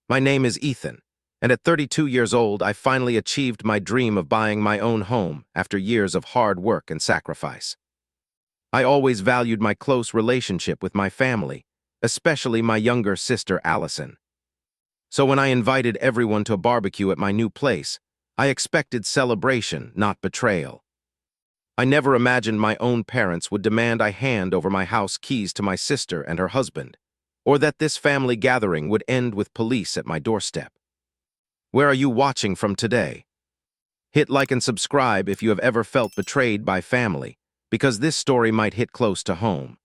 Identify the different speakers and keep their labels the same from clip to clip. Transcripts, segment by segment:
Speaker 1: My name is Ethan, and at 32 years old, I finally achieved my dream of buying my own home after years of hard work and sacrifice. I always valued my close relationship with my family, especially my younger sister Allison. So when I invited everyone to a barbecue at my new place, I expected celebration, not betrayal. I never imagined my own parents would demand I hand over my house keys to my sister and her husband, or that this family gathering would end with police at my doorstep. Where are you watching from today? Hit like and subscribe if you have ever felt betrayed by family, because this story might hit close to home.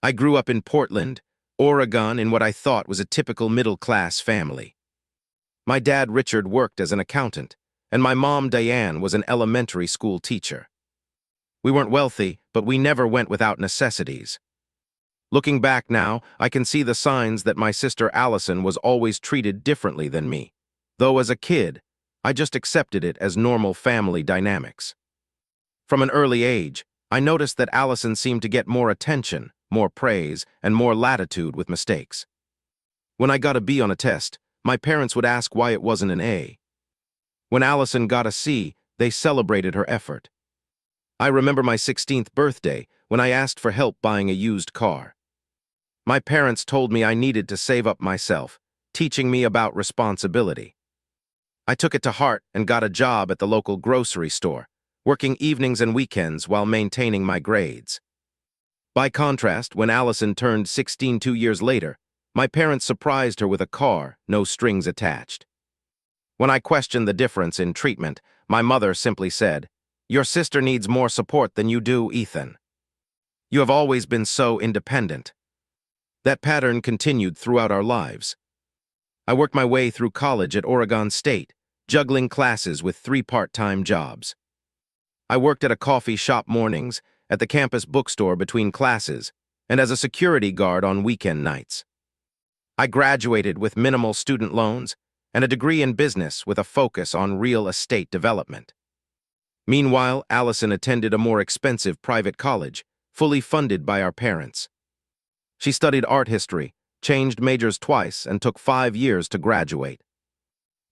Speaker 1: I grew up in Portland, Oregon, in what I thought was a typical middle-class family. My dad, Richard, worked as an accountant, and my mom, Diane, was an elementary school teacher. We weren't wealthy, but we never went without necessities. Looking back now, I can see the signs that my sister Allison was always treated differently than me, though as a kid, I just accepted it as normal family dynamics. From an early age, I noticed that Allison seemed to get more attention, more praise, and more latitude with mistakes. When I got a B on a test, my parents would ask why it wasn't an A. When Allison got a C, they celebrated her effort. I remember my 16th birthday when I asked for help buying a used car. My parents told me I needed to save up myself, teaching me about responsibility. I took it to heart and got a job at the local grocery store, working evenings and weekends while maintaining my grades. By contrast, when Allison turned 16 2 years later, my parents surprised her with a car, no strings attached. When I questioned the difference in treatment, my mother simply said, "Your sister needs more support than you do, Ethan. You have always been so independent." That pattern continued throughout our lives. I worked my way through college at Oregon State, juggling classes with 3 part-time jobs. I worked at a coffee shop mornings, at the campus bookstore between classes, and as a security guard on weekend nights. I graduated with minimal student loans and a degree in business with a focus on real estate development. Meanwhile, Allison attended a more expensive private college, fully funded by our parents. She studied art history, changed majors twice, and took 5 years to graduate.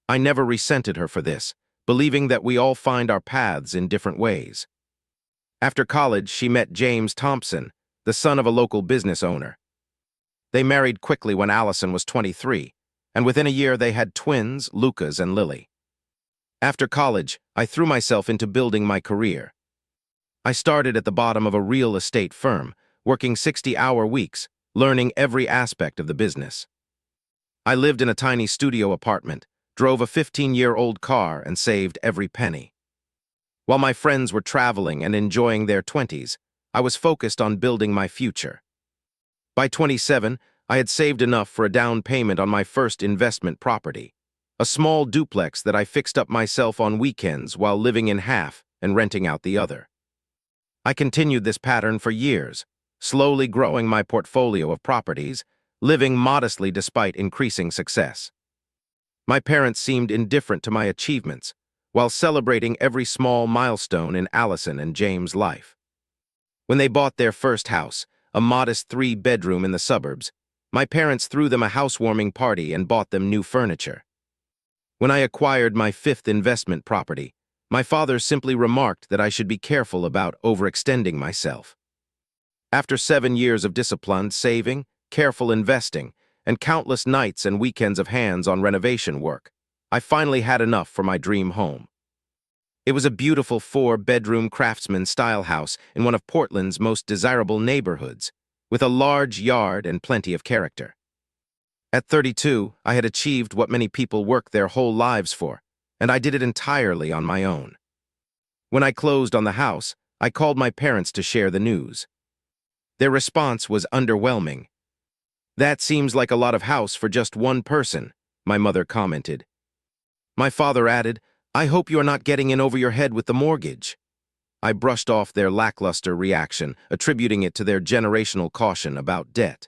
Speaker 1: I never resented her for this, believing that we all find our paths in different ways. After college, she met James Thompson, the son of a local business owner. They married quickly when Allison was 23, and within a year they had twins, Lucas and Lily. After college, I threw myself into building my career. I started at the bottom of a real estate firm, working 60-hour weeks, learning every aspect of the business. I lived in a tiny studio apartment, drove a 15-year-old car, and saved every penny. While my friends were traveling and enjoying their 20s, I was focused on building my future. By 27, I had saved enough for a down payment on my first investment property, a small duplex that I fixed up myself on weekends while living in half and renting out the other. I continued this pattern for years, slowly growing my portfolio of properties, living modestly despite increasing success. My parents seemed indifferent to my achievements, while celebrating every small milestone in Allison and James' life. When they bought their first house, a modest 3-bedroom in the suburbs, my parents threw them a housewarming party and bought them new furniture. When I acquired my 5th investment property, my father simply remarked that I should be careful about overextending myself. After 7 years of disciplined saving, careful investing, and countless nights and weekends of hands-on renovation work, I finally had enough for my dream home. It was a beautiful 4-bedroom craftsman-style house in one of Portland's most desirable neighborhoods, with a large yard and plenty of character. At 32, I had achieved what many people work their whole lives for, and I did it entirely on my own. When I closed on the house, I called my parents to share the news. Their response was underwhelming. "That seems like a lot of house for just one person," my mother commented. My father added, "I hope you are not getting in over your head with the mortgage." I brushed off their lackluster reaction, attributing it to their generational caution about debt.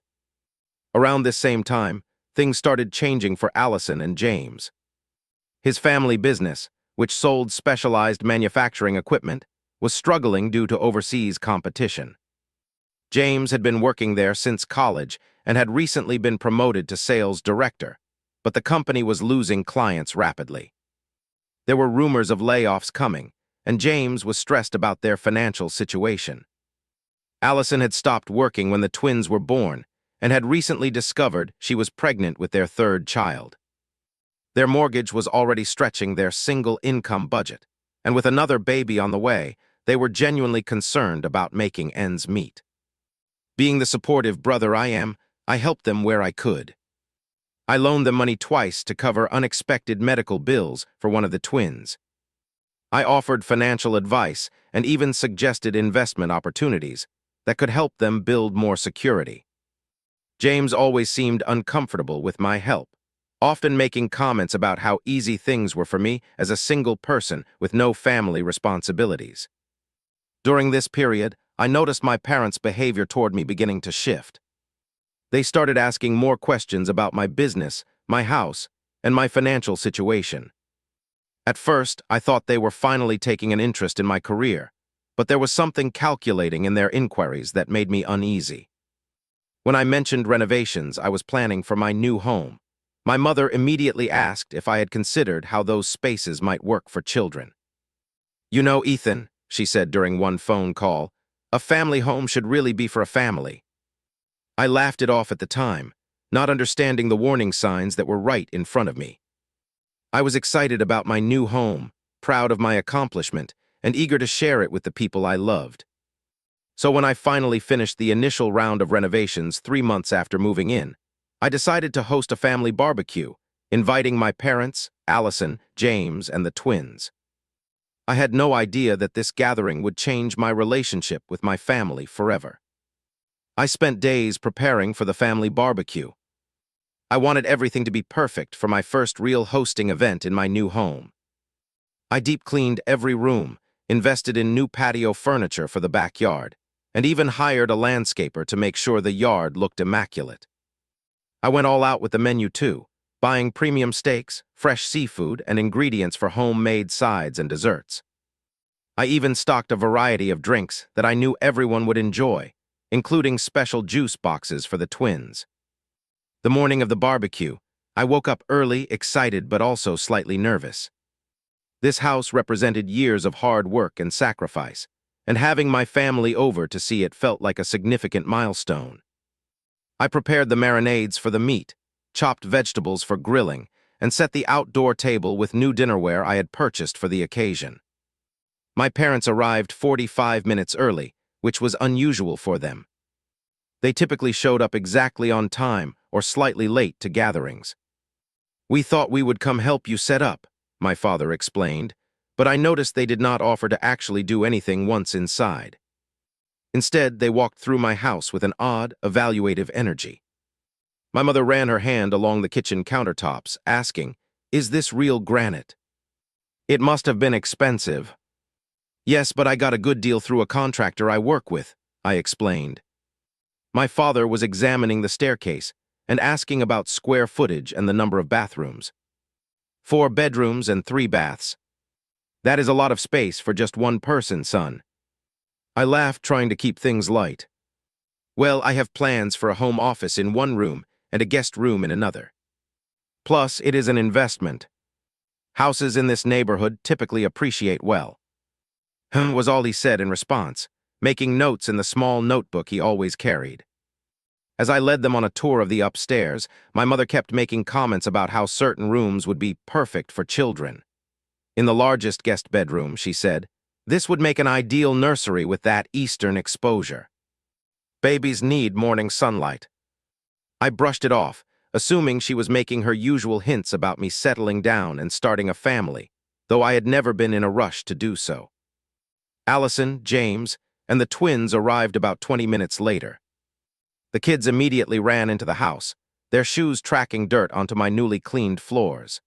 Speaker 1: Around this same time, things started changing for Allison and James. His family business, which sold specialized manufacturing equipment, was struggling due to overseas competition. James had been working there since college and had recently been promoted to sales director, but the company was losing clients rapidly. There were rumors of layoffs coming, and James was stressed about their financial situation. Allison had stopped working when the twins were born and had recently discovered she was pregnant with their third child. Their mortgage was already stretching their single-income budget, and with another baby on the way, they were genuinely concerned about making ends meet. Being the supportive brother I am, I helped them where I could. I loaned them money twice to cover unexpected medical bills for one of the twins. I offered financial advice and even suggested investment opportunities that could help them build more security. James always seemed uncomfortable with my help, often making comments about how easy things were for me as a single person with no family responsibilities. During this period, I noticed my parents' behavior toward me beginning to shift. They started asking more questions about my business, my house, and my financial situation. At first, I thought they were finally taking an interest in my career, but there was something calculating in their inquiries that made me uneasy. When I mentioned renovations I was planning for my new home, my mother immediately asked if I had considered how those spaces might work for children. "You know, Ethan," she said during one phone call, "a family home should really be for a family." I laughed it off at the time, not understanding the warning signs that were right in front of me. I was excited about my new home, proud of my accomplishment, and eager to share it with the people I loved. So when I finally finished the initial round of renovations 3 months after moving in, I decided to host a family barbecue, inviting my parents, Allison, James, and the twins. I had no idea that this gathering would change my relationship with my family forever. I spent days preparing for the family barbecue. I wanted everything to be perfect for my first real hosting event in my new home. I deep-cleaned every room, invested in new patio furniture for the backyard, and even hired a landscaper to make sure the yard looked immaculate. I went all out with the menu too, buying premium steaks, fresh seafood, and ingredients for homemade sides and desserts. I even stocked a variety of drinks that I knew everyone would enjoy, including special juice boxes for the twins. The morning of the barbecue, I woke up early, excited but also slightly nervous. This house represented years of hard work and sacrifice, and having my family over to see it felt like a significant milestone. I prepared the marinades for the meat, chopped vegetables for grilling, and set the outdoor table with new dinnerware I had purchased for the occasion. My parents arrived 45 minutes early, which was unusual for them. They typically showed up exactly on time or slightly late to gatherings. "We thought we would come help you set up," my father explained, but I noticed they did not offer to actually do anything once inside. Instead, they walked through my house with an odd, evaluative energy. My mother ran her hand along the kitchen countertops, asking, "Is this real granite?" "It must have been expensive." "Yes, but I got a good deal through a contractor I work with," I explained. My father was examining the staircase and asking about square footage and the number of bathrooms. 4 bedrooms and 3 baths. "That is a lot of space for just one person, son." I laughed, trying to keep things light. "Well, I have plans for a home office in one room and a guest room in another. Plus, it is an investment. Houses in this neighborhood typically appreciate well." Was all he said in response, making notes in the small notebook he always carried. As I led them on a tour of the upstairs, my mother kept making comments about how certain rooms would be perfect for children. In the largest guest bedroom, she said, "This would make an ideal nursery with that eastern exposure. Babies need morning sunlight." I brushed it off, assuming she was making her usual hints about me settling down and starting a family, though I had never been in a rush to do so. Allison, James, and the twins arrived about 20 minutes later. The kids immediately ran into the house, their shoes tracking dirt onto my newly cleaned floors.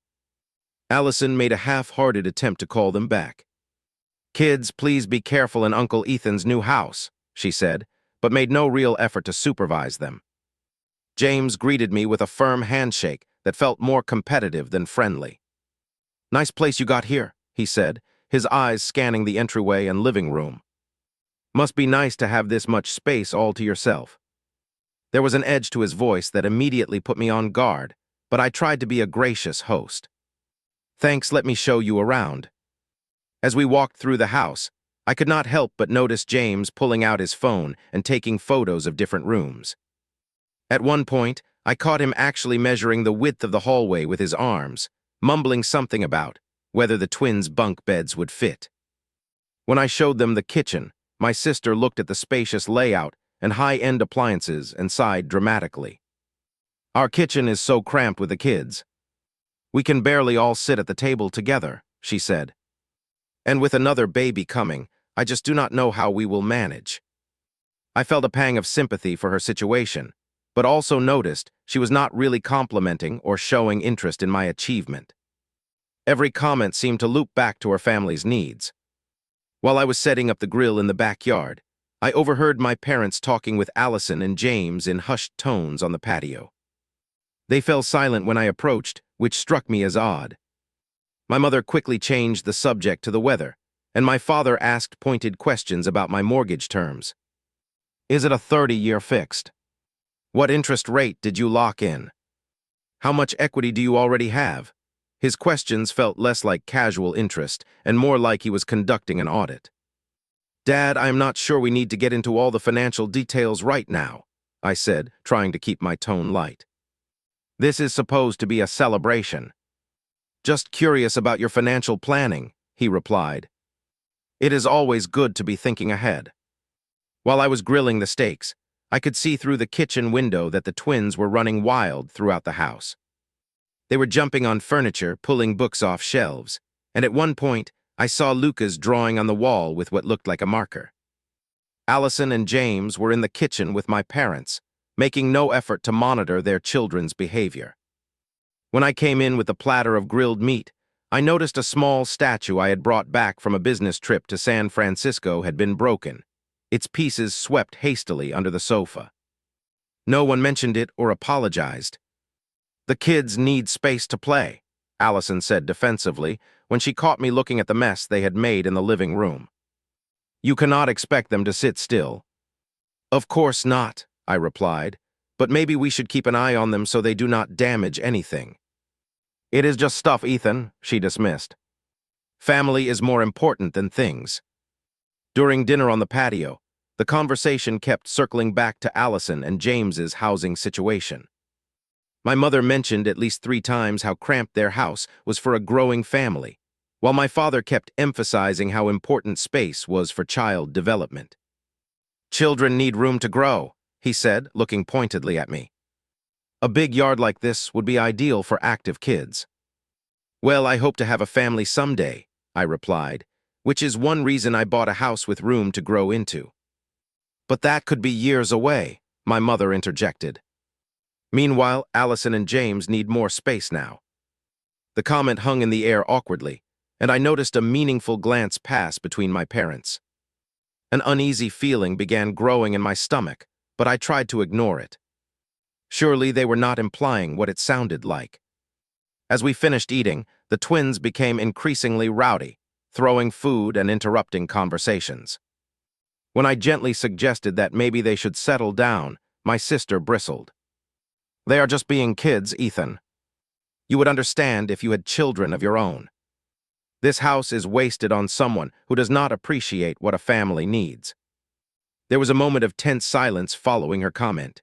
Speaker 1: Allison made a half-hearted attempt to call them back. "Kids, please be careful in Uncle Ethan's new house," she said, but made no real effort to supervise them. James greeted me with a firm handshake that felt more competitive than friendly. "Nice place you got here," he said, his eyes scanning the entryway and living room. "Must be nice to have this much space all to yourself." There was an edge to his voice that immediately put me on guard, but I tried to be a gracious host. "Thanks, let me show you around." As we walked through the house, I could not help but notice James pulling out his phone and taking photos of different rooms. At one point, I caught him actually measuring the width of the hallway with his arms, mumbling something about whether the twins' bunk beds would fit. When I showed them the kitchen, my sister looked at the spacious layout and high-end appliances and sighed dramatically. "Our kitchen is so cramped with the kids. We can barely all sit at the table together," she said. "And with another baby coming, I just do not know how we will manage." I felt a pang of sympathy for her situation, but also noticed she was not really complimenting or showing interest in my achievement. Every comment seemed to loop back to her family's needs. While I was setting up the grill in the backyard, I overheard my parents talking with Allison and James in hushed tones on the patio. They fell silent when I approached, which struck me as odd. My mother quickly changed the subject to the weather, and my father asked pointed questions about my mortgage terms. "Is it a 30-year fixed? What interest rate did you lock in? How much equity do you already have?" His questions felt less like casual interest and more like he was conducting an audit. "Dad, I am not sure we need to get into all the financial details right now," I said, trying to keep my tone light. "This is supposed to be a celebration." "Just curious about your financial planning," he replied. "It is always good to be thinking ahead." While I was grilling the steaks, I could see through the kitchen window that the twins were running wild throughout the house. They were jumping on furniture, pulling books off shelves, and at one point, I saw Lucas drawing on the wall with what looked like a marker. Allison and James were in the kitchen with my parents, making no effort to monitor their children's behavior. When I came in with a platter of grilled meat, I noticed a small statue I had brought back from a business trip to San Francisco had been broken, its pieces swept hastily under the sofa. No one mentioned it or apologized. "The kids need space to play," Allison said defensively when she caught me looking at the mess they had made in the living room. "You cannot expect them to sit still." "Of course not," I replied, "but maybe we should keep an eye on them so they do not damage anything." "It is just stuff, Ethan," she dismissed. "Family is more important than things." During dinner on the patio, the conversation kept circling back to Allison and James's housing situation. My mother mentioned at least 3 times how cramped their house was for a growing family, while my father kept emphasizing how important space was for child development. "Children need room to grow," he said, looking pointedly at me. "A big yard like this would be ideal for active kids." "Well, I hope to have a family someday," I replied, "which is one reason I bought a house with room to grow into." "But that could be years away," my mother interjected. Meanwhile, Allison and James need more space now. The comment hung in the air awkwardly, and I noticed a meaningful glance pass between my parents. An uneasy feeling began growing in my stomach, but I tried to ignore it. Surely they were not implying what it sounded like. As we finished eating, the twins became increasingly rowdy, throwing food and interrupting conversations. When I gently suggested that maybe they should settle down, my sister bristled. "They are just being kids, Ethan. You would understand if you had children of your own. This house is wasted on someone who does not appreciate what a family needs." There was a moment of tense silence following her comment.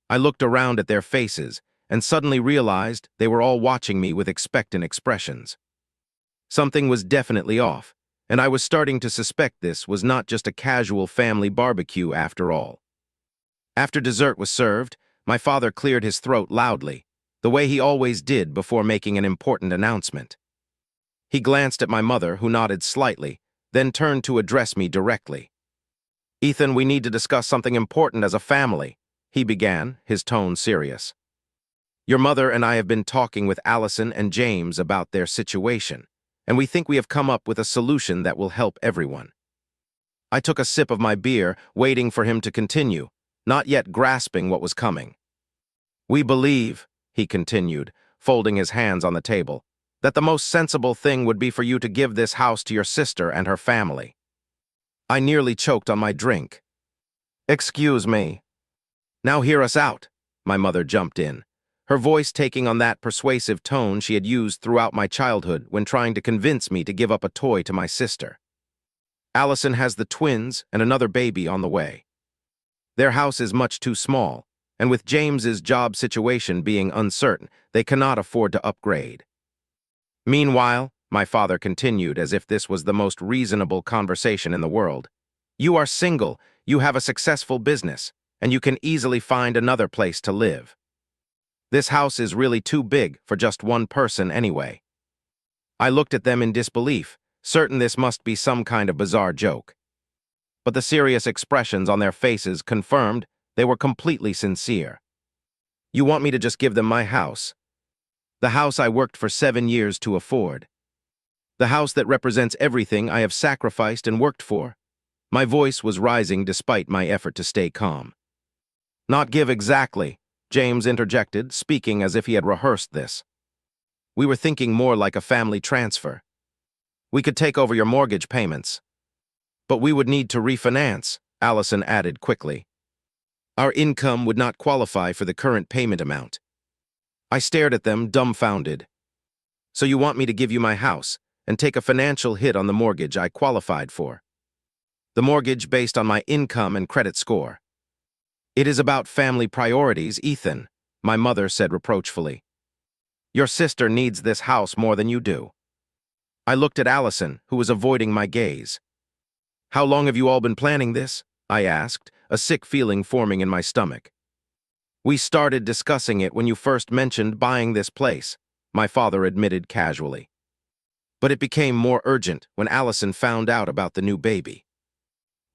Speaker 1: I looked around at their faces and suddenly realized they were all watching me with expectant expressions. Something was definitely off, and I was starting to suspect this was not just a casual family barbecue after all. After dessert was served, my father cleared his throat loudly, the way he always did before making an important announcement. He glanced at my mother, who nodded slightly, then turned to address me directly. "Ethan, we need to discuss something important as a family," he began, his tone serious. "Your mother and I have been talking with Allison and James about their situation, and we think we have come up with a solution that will help everyone." I took a sip of my beer, waiting for him to continue, not yet grasping what was coming. "We believe," he continued, folding his hands on the table, "that the most sensible thing would be for you to give this house to your sister and her family." I nearly choked on my drink. "Excuse me." "Now hear us out," my mother jumped in. her voice taking on that persuasive tone she had used throughout my childhood when trying to convince me to give up a toy to my sister. Allison has the twins and another baby on the way. Their house is much too small, and with James's job situation being uncertain, they cannot afford to upgrade. Meanwhile, my father continued as if this was the most reasonable conversation in the world. You are single, you have a successful business, and you can easily find another place to live. This house is really too big for just one person anyway. I looked at them in disbelief, certain this must be some kind of bizarre joke. But the serious expressions on their faces confirmed they were completely sincere. You want me to just give them my house? The house I worked for 7 years to afford. The house that represents everything I have sacrificed and worked for. My voice was rising despite my effort to stay calm. Not give exactly, James interjected, speaking as if he had rehearsed this. We were thinking more like a family transfer. We could take over your mortgage payments. But we would need to refinance, Allison added quickly. Our income would not qualify for the current payment amount. I stared at them, dumbfounded. So you want me to give you my house and take a financial hit on the mortgage I qualified for? The mortgage based on my income and credit score. It is about family priorities, Ethan, my mother said reproachfully. Your sister needs this house more than you do. I looked at Allison, who was avoiding my gaze. How long have you all been planning this? I asked, a sick feeling forming in my stomach. We started discussing it when you first mentioned buying this place, my father admitted casually. But it became more urgent when Allison found out about the new baby.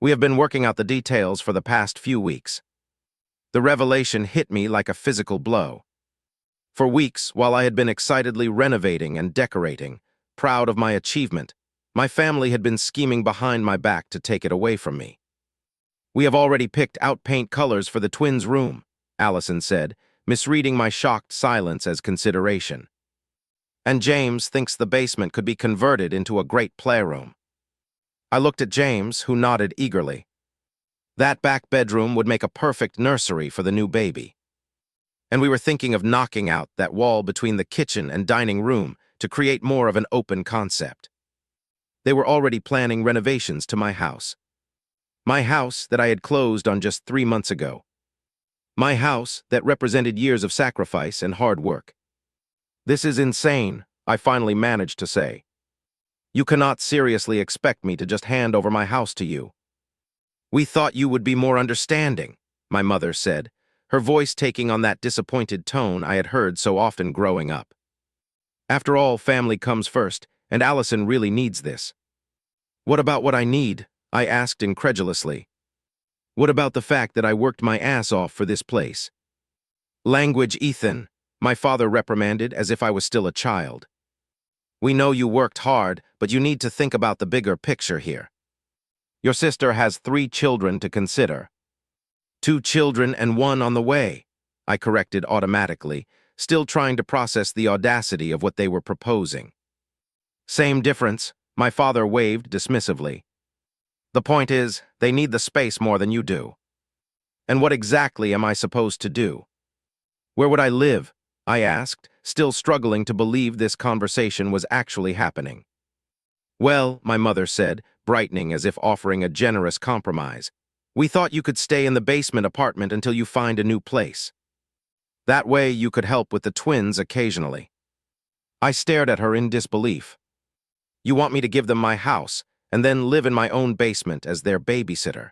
Speaker 1: We have been working out the details for the past few weeks. The revelation hit me like a physical blow. For weeks, while I had been excitedly renovating and decorating, proud of my achievement, my family had been scheming behind my back to take it away from me. We have already picked out paint colors for the twins' room, Allison said, misreading my shocked silence as consideration. And James thinks the basement could be converted into a great playroom. I looked at James, who nodded eagerly. That back bedroom would make a perfect nursery for the new baby. And we were thinking of knocking out that wall between the kitchen and dining room to create more of an open concept. They were already planning renovations to my house. My house that I had closed on just 3 months ago. My house that represented years of sacrifice and hard work. This is insane, I finally managed to say. You cannot seriously expect me to just hand over my house to you. We thought you would be more understanding, my mother said, her voice taking on that disappointed tone I had heard so often growing up. After all, family comes first, and Allison really needs this. What about what I need? I asked incredulously. What about the fact that I worked my ass off for this place? Language, Ethan, my father reprimanded as if I was still a child. We know you worked hard, but you need to think about the bigger picture here. Your sister has 3 children to consider. 2 children and 1 on the way, I corrected automatically, still trying to process the audacity of what they were proposing. Same difference, my father waved dismissively. The point is, they need the space more than you do. And what exactly am I supposed to do? Where would I live? I asked, still struggling to believe this conversation was actually happening. Well, my mother said, brightening as if offering a generous compromise, we thought you could stay in the basement apartment until you find a new place. That way you could help with the twins occasionally. I stared at her in disbelief. You want me to give them my house and then live in my own basement as their babysitter?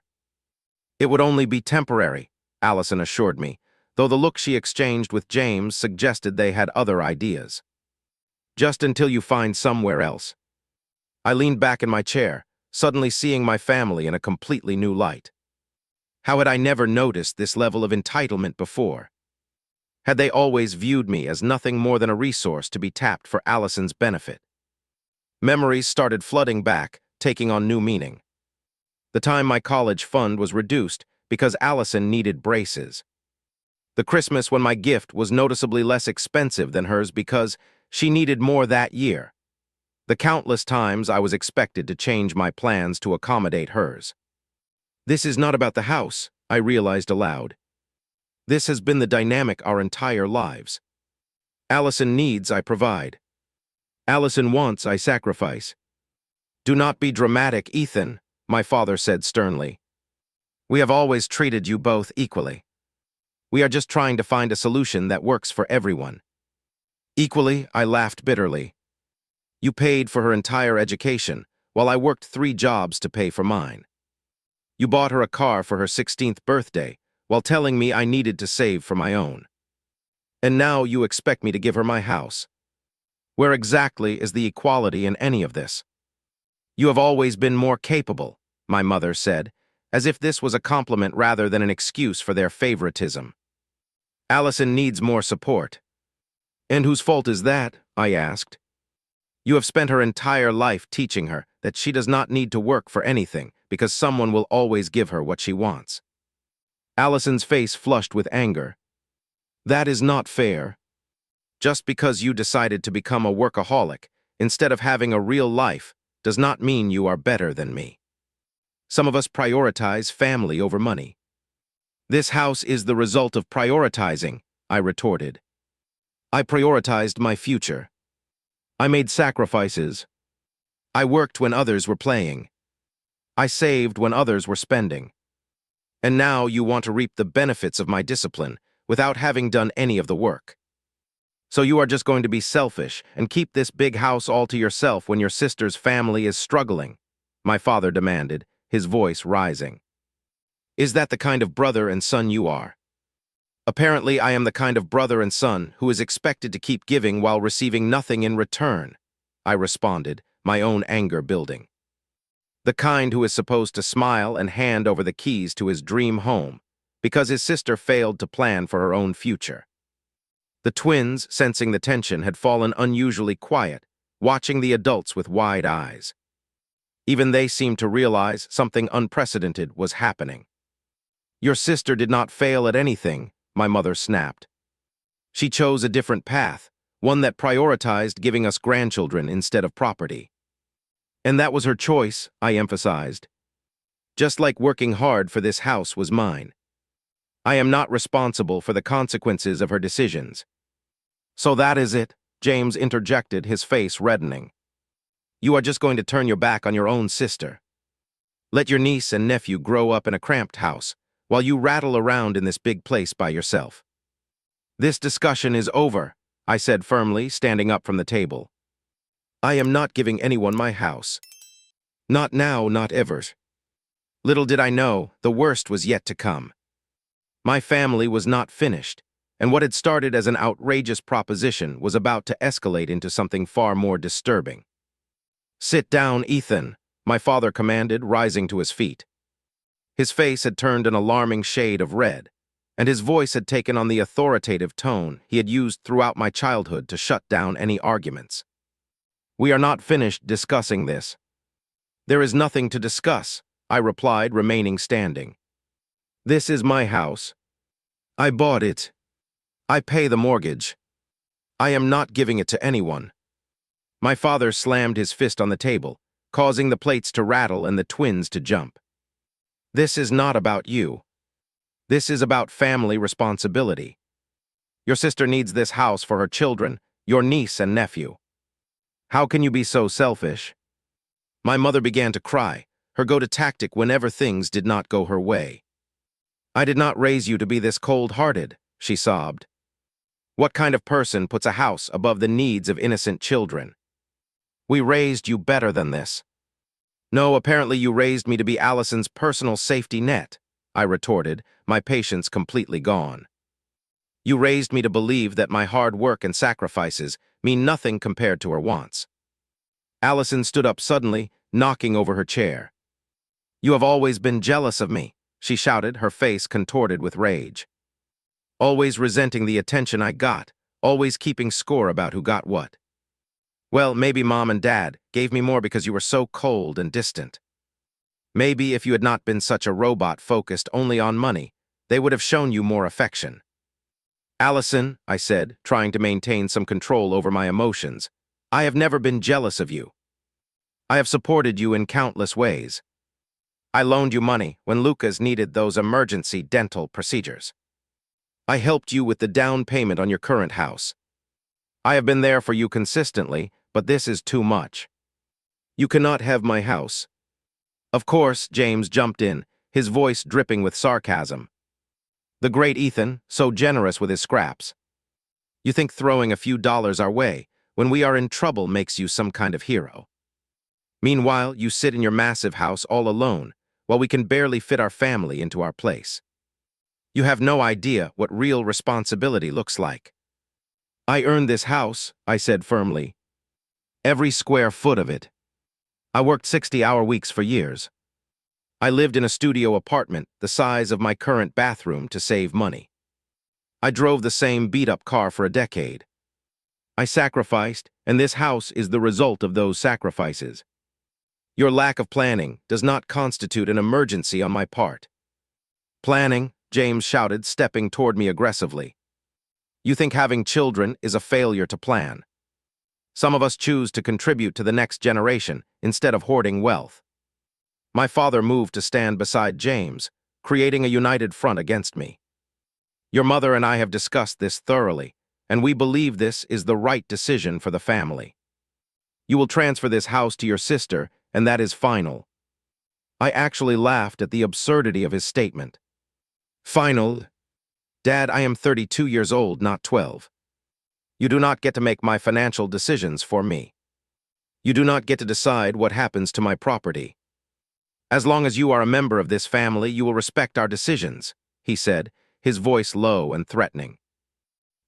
Speaker 1: It would only be temporary, Allison assured me, though the look she exchanged with James suggested they had other ideas. Just until you find somewhere else. I leaned back in my chair, suddenly seeing my family in a completely new light. How had I never noticed this level of entitlement before? Had they always viewed me as nothing more than a resource to be tapped for Allison's benefit? Memories started flooding back, taking on new meaning. The time my college fund was reduced because Allison needed braces. The Christmas when my gift was noticeably less expensive than hers because she needed more that year. The countless times I was expected to change my plans to accommodate hers. This is not about the house, I realized aloud. This has been the dynamic our entire lives. Allison needs, I provide. Allison wants, I sacrifice. Do not be dramatic, Ethan, my father said sternly. We have always treated you both equally. We are just trying to find a solution that works for everyone. Equally, I laughed bitterly. You paid for her entire education, while I worked 3 jobs to pay for mine. You bought her a car for her 16th birthday, while telling me I needed to save for my own. And now you expect me to give her my house. Where exactly is the equality in any of this? You have always been more capable, my mother said, as if this was a compliment rather than an excuse for their favoritism. Allison needs more support. And whose fault is that? I asked. You have spent her entire life teaching her that she does not need to work for anything because someone will always give her what she wants. Allison's face flushed with anger. That is not fair. Just because you decided to become a workaholic instead of having a real life does not mean you are better than me. Some of us prioritize family over money. This house is the result of prioritizing, I retorted. I prioritized my future. I made sacrifices. I worked when others were playing. I saved when others were spending. And now you want to reap the benefits of my discipline without having done any of the work. So you are just going to be selfish and keep this big house all to yourself when your sister's family is struggling, my father demanded, his voice rising. Is that the kind of brother and son you are? Apparently, I am the kind of brother and son who is expected to keep giving while receiving nothing in return, I responded, my own anger building. The kind who is supposed to smile and hand over the keys to his dream home because his sister failed to plan for her own future. The twins, sensing the tension, had fallen unusually quiet, watching the adults with wide eyes. Even they seemed to realize something unprecedented was happening. Your sister did not fail at anything, my mother snapped. She chose a different path, one that prioritized giving us grandchildren instead of property. And that was her choice, I emphasized. Just like working hard for this house was mine. I am not responsible for the consequences of her decisions. So that is it, James interjected, his face reddening. You are just going to turn your back on your own sister. Let your niece and nephew grow up in a cramped house, while you rattle around in this big place by yourself. This discussion is over, I said firmly, standing up from the table. I am not giving anyone my house. Not now, not ever. Little did I know, the worst was yet to come. My family was not finished, and what had started as an outrageous proposition was about to escalate into something far more disturbing. Sit down, Ethan, my father commanded, rising to his feet. His face had turned an alarming shade of red, and his voice had taken on the authoritative tone he had used throughout my childhood to shut down any arguments. We are not finished discussing this. There is nothing to discuss, I replied, remaining standing. This is my house. I bought it. I pay the mortgage. I am not giving it to anyone. My father slammed his fist on the table, causing the plates to rattle and the twins to jump. This is not about you. This is about family responsibility. Your sister needs this house for her children, your niece and nephew. How can you be so selfish? My mother began to cry, her go-to tactic whenever things did not go her way. I did not raise you to be this cold-hearted, she sobbed. What kind of person puts a house above the needs of innocent children? We raised you better than this. No, apparently you raised me to be Allison's personal safety net, I retorted, my patience completely gone. You raised me to believe that my hard work and sacrifices mean nothing compared to her wants. Allison stood up suddenly, knocking over her chair. You have always been jealous of me, she shouted, her face contorted with rage. Always resenting the attention I got, always keeping score about who got what. Well, maybe Mom and Dad gave me more because you were so cold and distant. Maybe if you had not been such a robot focused only on money, they would have shown you more affection. Allison, I said, trying to maintain some control over my emotions, I have never been jealous of you. I have supported you in countless ways. I loaned you money when Lucas needed those emergency dental procedures. I helped you with the down payment on your current house. I have been there for you consistently, but this is too much. You cannot have my house. Of course, James jumped in, his voice dripping with sarcasm. The great Ethan, so generous with his scraps. You think throwing a few dollars our way, when we are in trouble, makes you some kind of hero. Meanwhile, you sit in your massive house all alone, while we can barely fit our family into our place. You have no idea what real responsibility looks like. I earned this house, I said firmly. Every square foot of it. I worked 60-hour weeks for years. I lived in a studio apartment the size of my current bathroom to save money. I drove the same beat-up car for a decade. I sacrificed, and this house is the result of those sacrifices. Your lack of planning does not constitute an emergency on my part. Planning, James shouted, stepping toward me aggressively. You think having children is a failure to plan. Some of us choose to contribute to the next generation instead of hoarding wealth. My father moved to stand beside James, creating a united front against me. Your mother and I have discussed this thoroughly, and we believe this is the right decision for the family. You will transfer this house to your sister, and that is final. I actually laughed at the absurdity of his statement. Final? Dad, I am 32 years old, not 12. You do not get to make my financial decisions for me. You do not get to decide what happens to my property. As long as you are a member of this family, you will respect our decisions, he said, his voice low and threatening.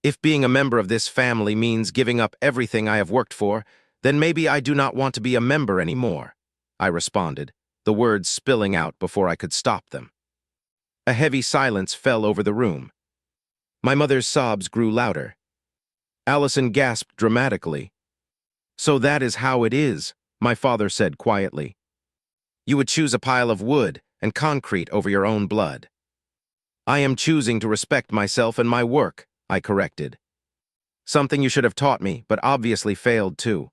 Speaker 1: If being a member of this family means giving up everything I have worked for, then maybe I do not want to be a member anymore, I responded, the words spilling out before I could stop them. A heavy silence fell over the room. My mother's sobs grew louder. Allison gasped dramatically. So that is how it is, my father said quietly. You would choose a pile of wood and concrete over your own blood. I am choosing to respect myself and my work, I corrected. Something you should have taught me, but obviously failed too.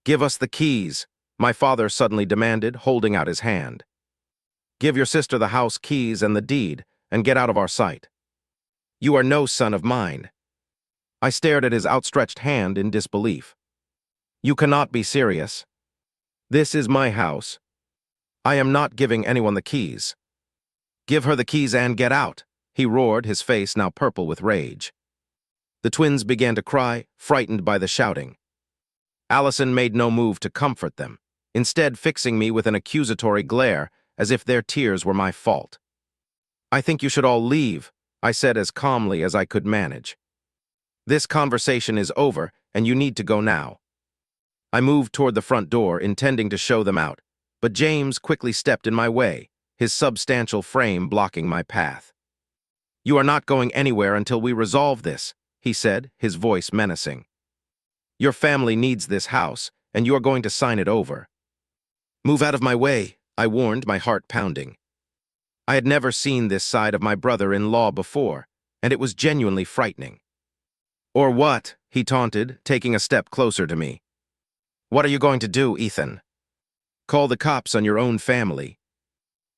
Speaker 1: Give us the keys, my father suddenly demanded, holding out his hand. Give your sister the house keys and the deed, and get out of our sight. You are no son of mine. I stared at his outstretched hand in disbelief. You cannot be serious. This is my house. I am not giving anyone the keys. Give her the keys and get out, he roared, his face now purple with rage. The twins began to cry, frightened by the shouting. Allison made no move to comfort them, instead fixing me with an accusatory glare as if their tears were my fault. I think you should all leave, I said as calmly as I could manage. This conversation is over, and you need to go now. I moved toward the front door, intending to show them out, but James quickly stepped in my way, his substantial frame blocking my path. You are not going anywhere until we resolve this, he said, his voice menacing. Your family needs this house, and you are going to sign it over. Move out of my way, I warned, my heart pounding. I had never seen this side of my brother-in-law before, and it was genuinely frightening. Or what? He taunted, taking a step closer to me. What are you going to do, Ethan? Call the cops on your own family.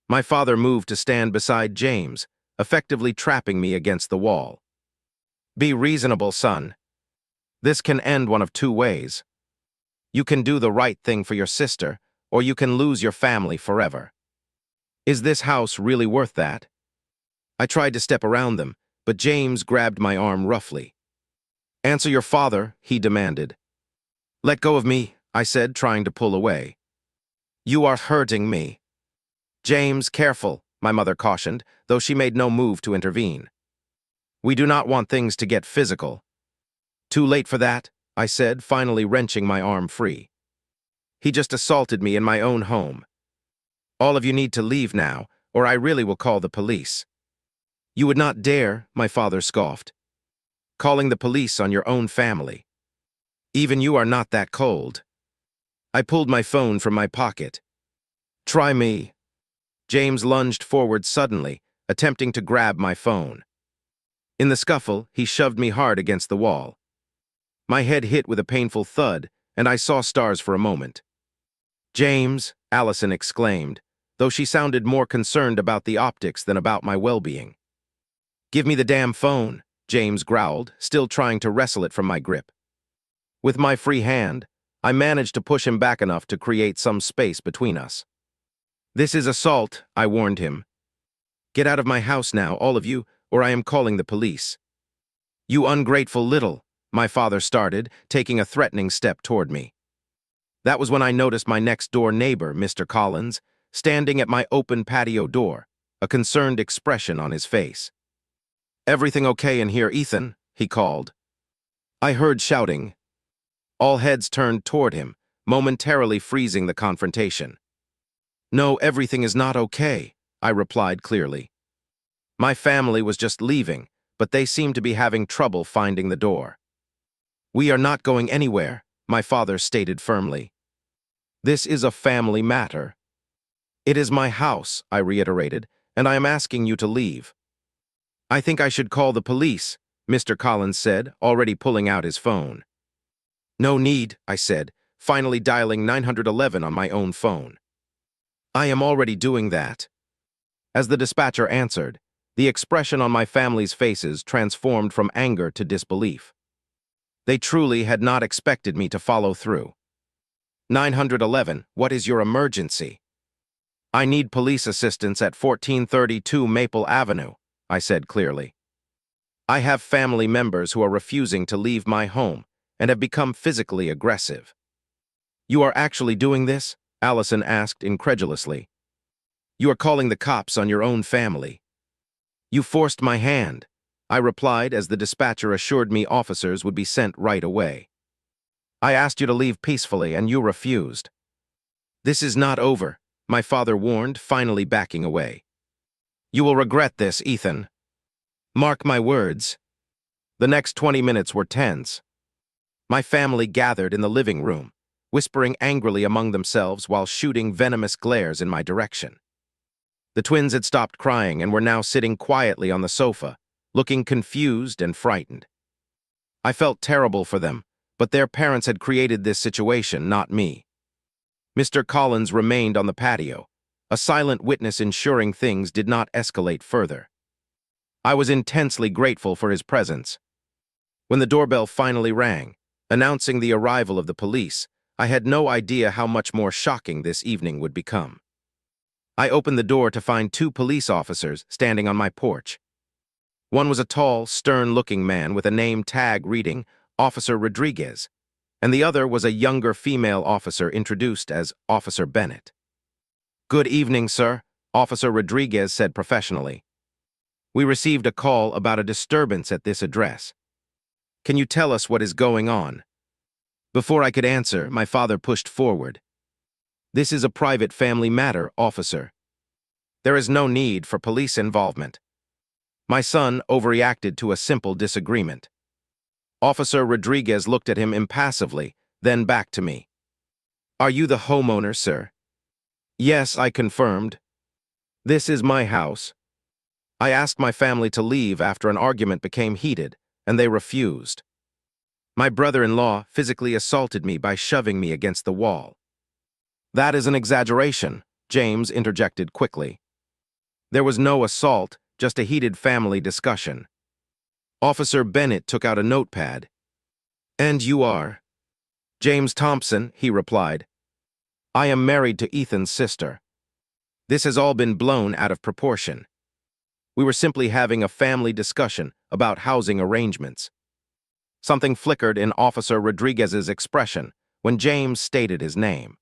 Speaker 1: My father moved to stand beside James, effectively trapping me against the wall. Be reasonable, son. This can end one of two ways. You can do the right thing for your sister, or you can lose your family forever. Is this house really worth that? I tried to step around them, but James grabbed my arm roughly. Answer your father, he demanded. Let go of me, I said, trying to pull away. You are hurting me. James, careful, my mother cautioned, though she made no move to intervene. We do not want things to get physical. Too late for that, I said, finally wrenching my arm free. He just assaulted me in my own home. All of you need to leave now, or I really will call the police. You would not dare, my father scoffed. Calling the police on your own family. Even you are not that cold. I pulled my phone from my pocket. Try me. James lunged forward suddenly, attempting to grab my phone. In the scuffle, he shoved me hard against the wall. My head hit with a painful thud, and I saw stars for a moment. James, Allison exclaimed, though she sounded more concerned about the optics than about my well-being. Give me the damn phone, James growled, still trying to wrestle it from my grip. With my free hand, I managed to push him back enough to create some space between us. "This is assault," I warned him. "Get out of my house now, all of you, or I am calling the police." "You ungrateful little," my father started, taking a threatening step toward me. That was when I noticed my next-door neighbor, Mr. Collins, standing at my open patio door, a concerned expression on his face. "Everything okay in here, Ethan?" he called. I heard shouting. All heads turned toward him, momentarily freezing the confrontation. "No, everything is not okay," I replied clearly. My family was just leaving, but they seemed to be having trouble finding the door. "We are not going anywhere," my father stated firmly. "This is a family matter." "It is my house," I reiterated, "and I am asking you to leave." "I think I should call the police," Mr. Collins said, already pulling out his phone. "No need," I said, finally dialing 911 on my own phone. "I am already doing that." As the dispatcher answered, the expression on my family's faces transformed from anger to disbelief. They truly had not expected me to follow through. 911, what is your emergency?" "I need police assistance at 1432 Maple Avenue," I said clearly. "I have family members who are refusing to leave my home and have become physically aggressive." "You are actually doing this?" Allison asked incredulously. "You are calling the cops on your own family." "You forced my hand," I replied as the dispatcher assured me officers would be sent right away. "I asked you to leave peacefully and you refused." "This is not over," my father warned, finally backing away. "You will regret this, Ethan. Mark my words." The next 20 minutes were tense. My family gathered in the living room, whispering angrily among themselves while shooting venomous glares in my direction. The twins had stopped crying and were now sitting quietly on the sofa, looking confused and frightened. I felt terrible for them, but their parents had created this situation, not me. Mr. Collins remained on the patio, a silent witness ensuring things did not escalate further. I was intensely grateful for his presence. When the doorbell finally rang, announcing the arrival of the police, I had no idea how much more shocking this evening would become. I opened the door to find two police officers standing on my porch. One was a tall, stern-looking man with a name tag reading Officer Rodriguez, and the other was a younger female officer introduced as Officer Bennett. "Good evening, sir," Officer Rodriguez said professionally. "We received a call about a disturbance at this address. Can you tell us what is going on?" Before I could answer, my father pushed forward. "This is a private family matter, officer. There is no need for police involvement." My son overreacted to a simple disagreement. Officer Rodriguez looked at him impassively, then back to me. "Are you the homeowner, sir?" "Yes," I confirmed. "This is my house." I asked my family to leave after an argument became heated, and they refused. My brother-in-law physically assaulted me by shoving me against the wall. "That is an exaggeration," James interjected quickly. There was no assault, just a heated family discussion. Officer Bennett took out a notepad. "And you are?" "James Thompson," he replied. "I am married to Ethan's sister." This has all been blown out of proportion. We were simply having a family discussion about housing arrangements. Something flickered in Officer Rodriguez's expression when James stated his name.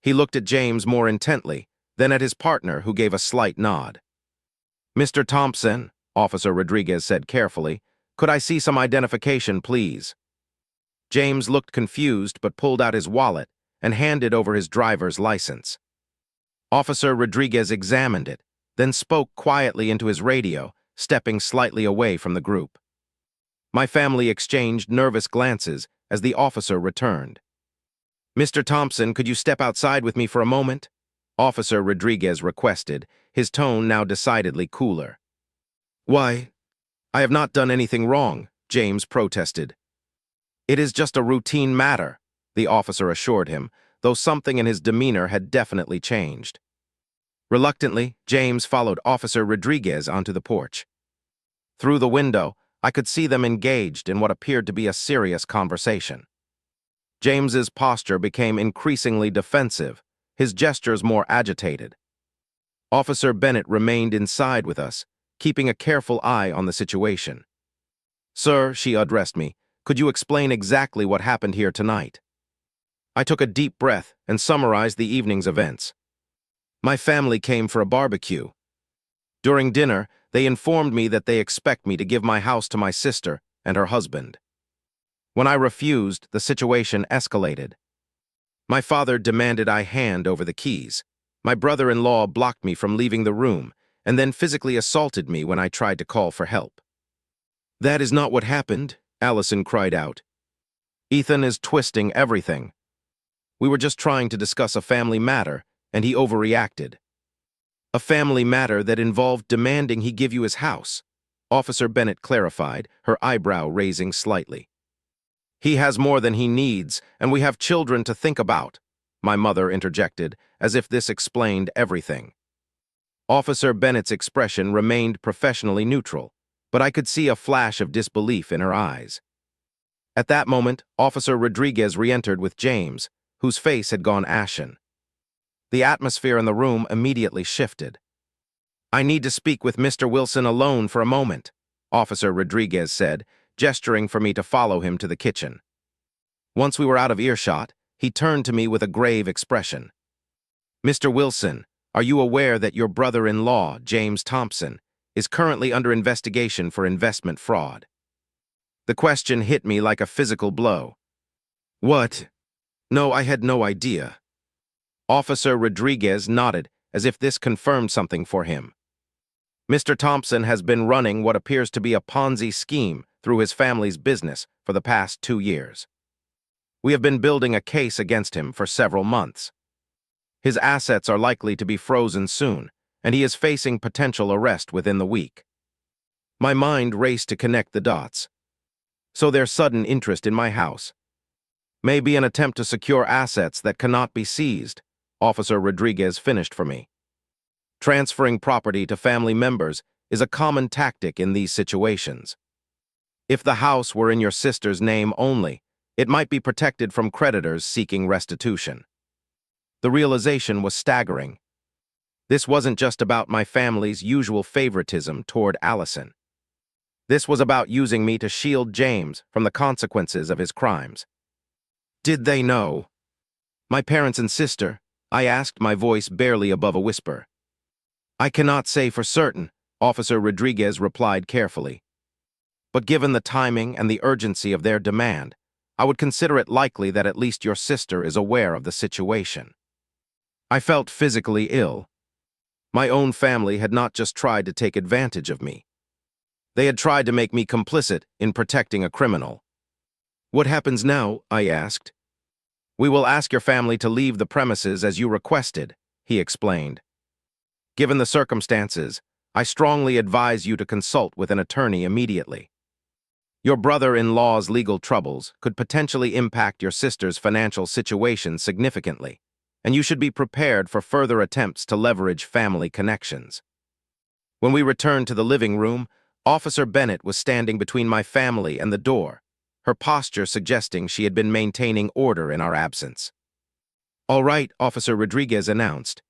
Speaker 1: He looked at James more intently, then at his partner, who gave a slight nod. "Mr. Thompson," Officer Rodriguez said carefully, "could I see some identification, please?" James looked confused but pulled out his wallet and handed over his driver's license. Officer Rodriguez examined it, then spoke quietly into his radio, stepping slightly away from the group. My family exchanged nervous glances as the officer returned. "Mr. Thompson, could you step outside with me for a moment?" Officer Rodriguez requested, his tone now decidedly cooler. "Why? I have not done anything wrong," James protested. "It is just a routine matter," the officer assured him, though something in his demeanor had definitely changed. Reluctantly, James followed Officer Rodriguez onto the porch. Through the window, I could see them engaged in what appeared to be a serious conversation. James's posture became increasingly defensive, his gestures more agitated. Officer Bennett remained inside with us, keeping a careful eye on the situation. "Sir," she addressed me, "could you explain exactly what happened here tonight?" I took a deep breath and summarized the evening's events. My family came for a barbecue. During dinner, they informed me that they expect me to give my house to my sister and her husband. When I refused, the situation escalated. My father demanded I hand over the keys. My brother-in-law blocked me from leaving the room and then physically assaulted me when I tried to call for help. "That is not what happened," Allison cried out. "Ethan is twisting everything. We were just trying to discuss a family matter, and he overreacted." "A family matter that involved demanding he give you his house," Officer Bennett clarified, her eyebrow raising slightly. "He has more than he needs, and we have children to think about," my mother interjected, as if this explained everything. Officer Bennett's expression remained professionally neutral, but I could see a flash of disbelief in her eyes. At that moment, Officer Rodriguez re-entered with James, whose face had gone ashen. The atmosphere in the room immediately shifted. "I need to speak with Mr. Wilson alone for a moment," Officer Rodriguez said, gesturing for me to follow him to the kitchen. Once we were out of earshot, he turned to me with a grave expression. "Mr. Wilson, are you aware that your brother-in-law, James Thompson, is currently under investigation for investment fraud?" The question hit me like a physical blow. "What? No, I had no idea." Officer Rodriguez nodded, as if this confirmed something for him. "Mr. Thompson has been running what appears to be a Ponzi scheme through his family's business for the past 2 years. We have been building a case against him for several months. His assets are likely to be frozen soon, and he is facing potential arrest within the week." My mind raced to connect the dots. So their sudden interest in my house may be an attempt to secure assets that cannot be seized, Officer Rodriguez finished for me. Transferring property to family members is a common tactic in these situations. If the house were in your sister's name only, it might be protected from creditors seeking restitution. The realization was staggering. This wasn't just about my family's usual favoritism toward Allison. This was about using me to shield James from the consequences of his crimes. "Did they know?" "My parents and sister," I asked, my voice barely above a whisper. "I cannot say for certain," Officer Rodriguez replied carefully. "But given the timing and the urgency of their demand, I would consider it likely that at least your sister is aware of the situation." I felt physically ill. My own family had not just tried to take advantage of me. They had tried to make me complicit in protecting a criminal. "What happens now?" I asked. "We will ask your family to leave the premises as you requested," he explained. "Given the circumstances, I strongly advise you to consult with an attorney immediately. Your brother-in-law's legal troubles could potentially impact your sister's financial situation significantly, and you should be prepared for further attempts to leverage family connections." When we returned to the living room, Officer Bennett was standing between my family and the door, her posture suggesting she had been maintaining order in our absence. "All right," Officer Rodriguez announced.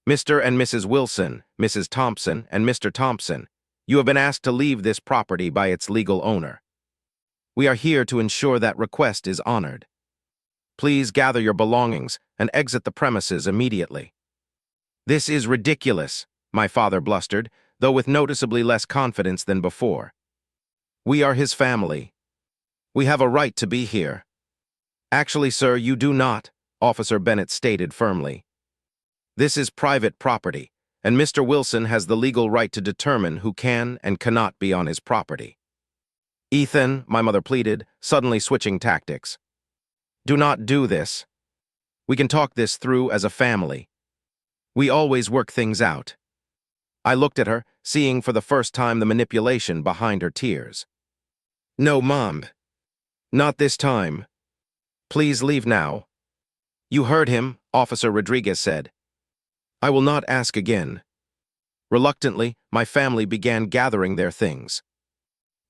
Speaker 1: "Mr. and Mrs. Wilson, Mrs. Thompson, and Mr. Thompson, you have been asked to leave this property by its legal owner. We are here to ensure that request is honored. Please gather your belongings and exit the premises immediately." "This is ridiculous," my father blustered, though with noticeably less confidence than before. "We are his family. We have a right to be here." "Actually, sir, you do not," Officer Bennett stated firmly. "This is private property, and Mr. Wilson has the legal right to determine who can and cannot be on his property." "Ethan," my mother pleaded, suddenly switching tactics. "Do not do this. We can talk this through as a family. We always work things out." I looked at her, seeing for the first time the manipulation behind her tears. "No, Mom. Not this time. Please leave now." "You heard him," Officer Rodriguez said. "I will not ask again." Reluctantly, my family began gathering their things.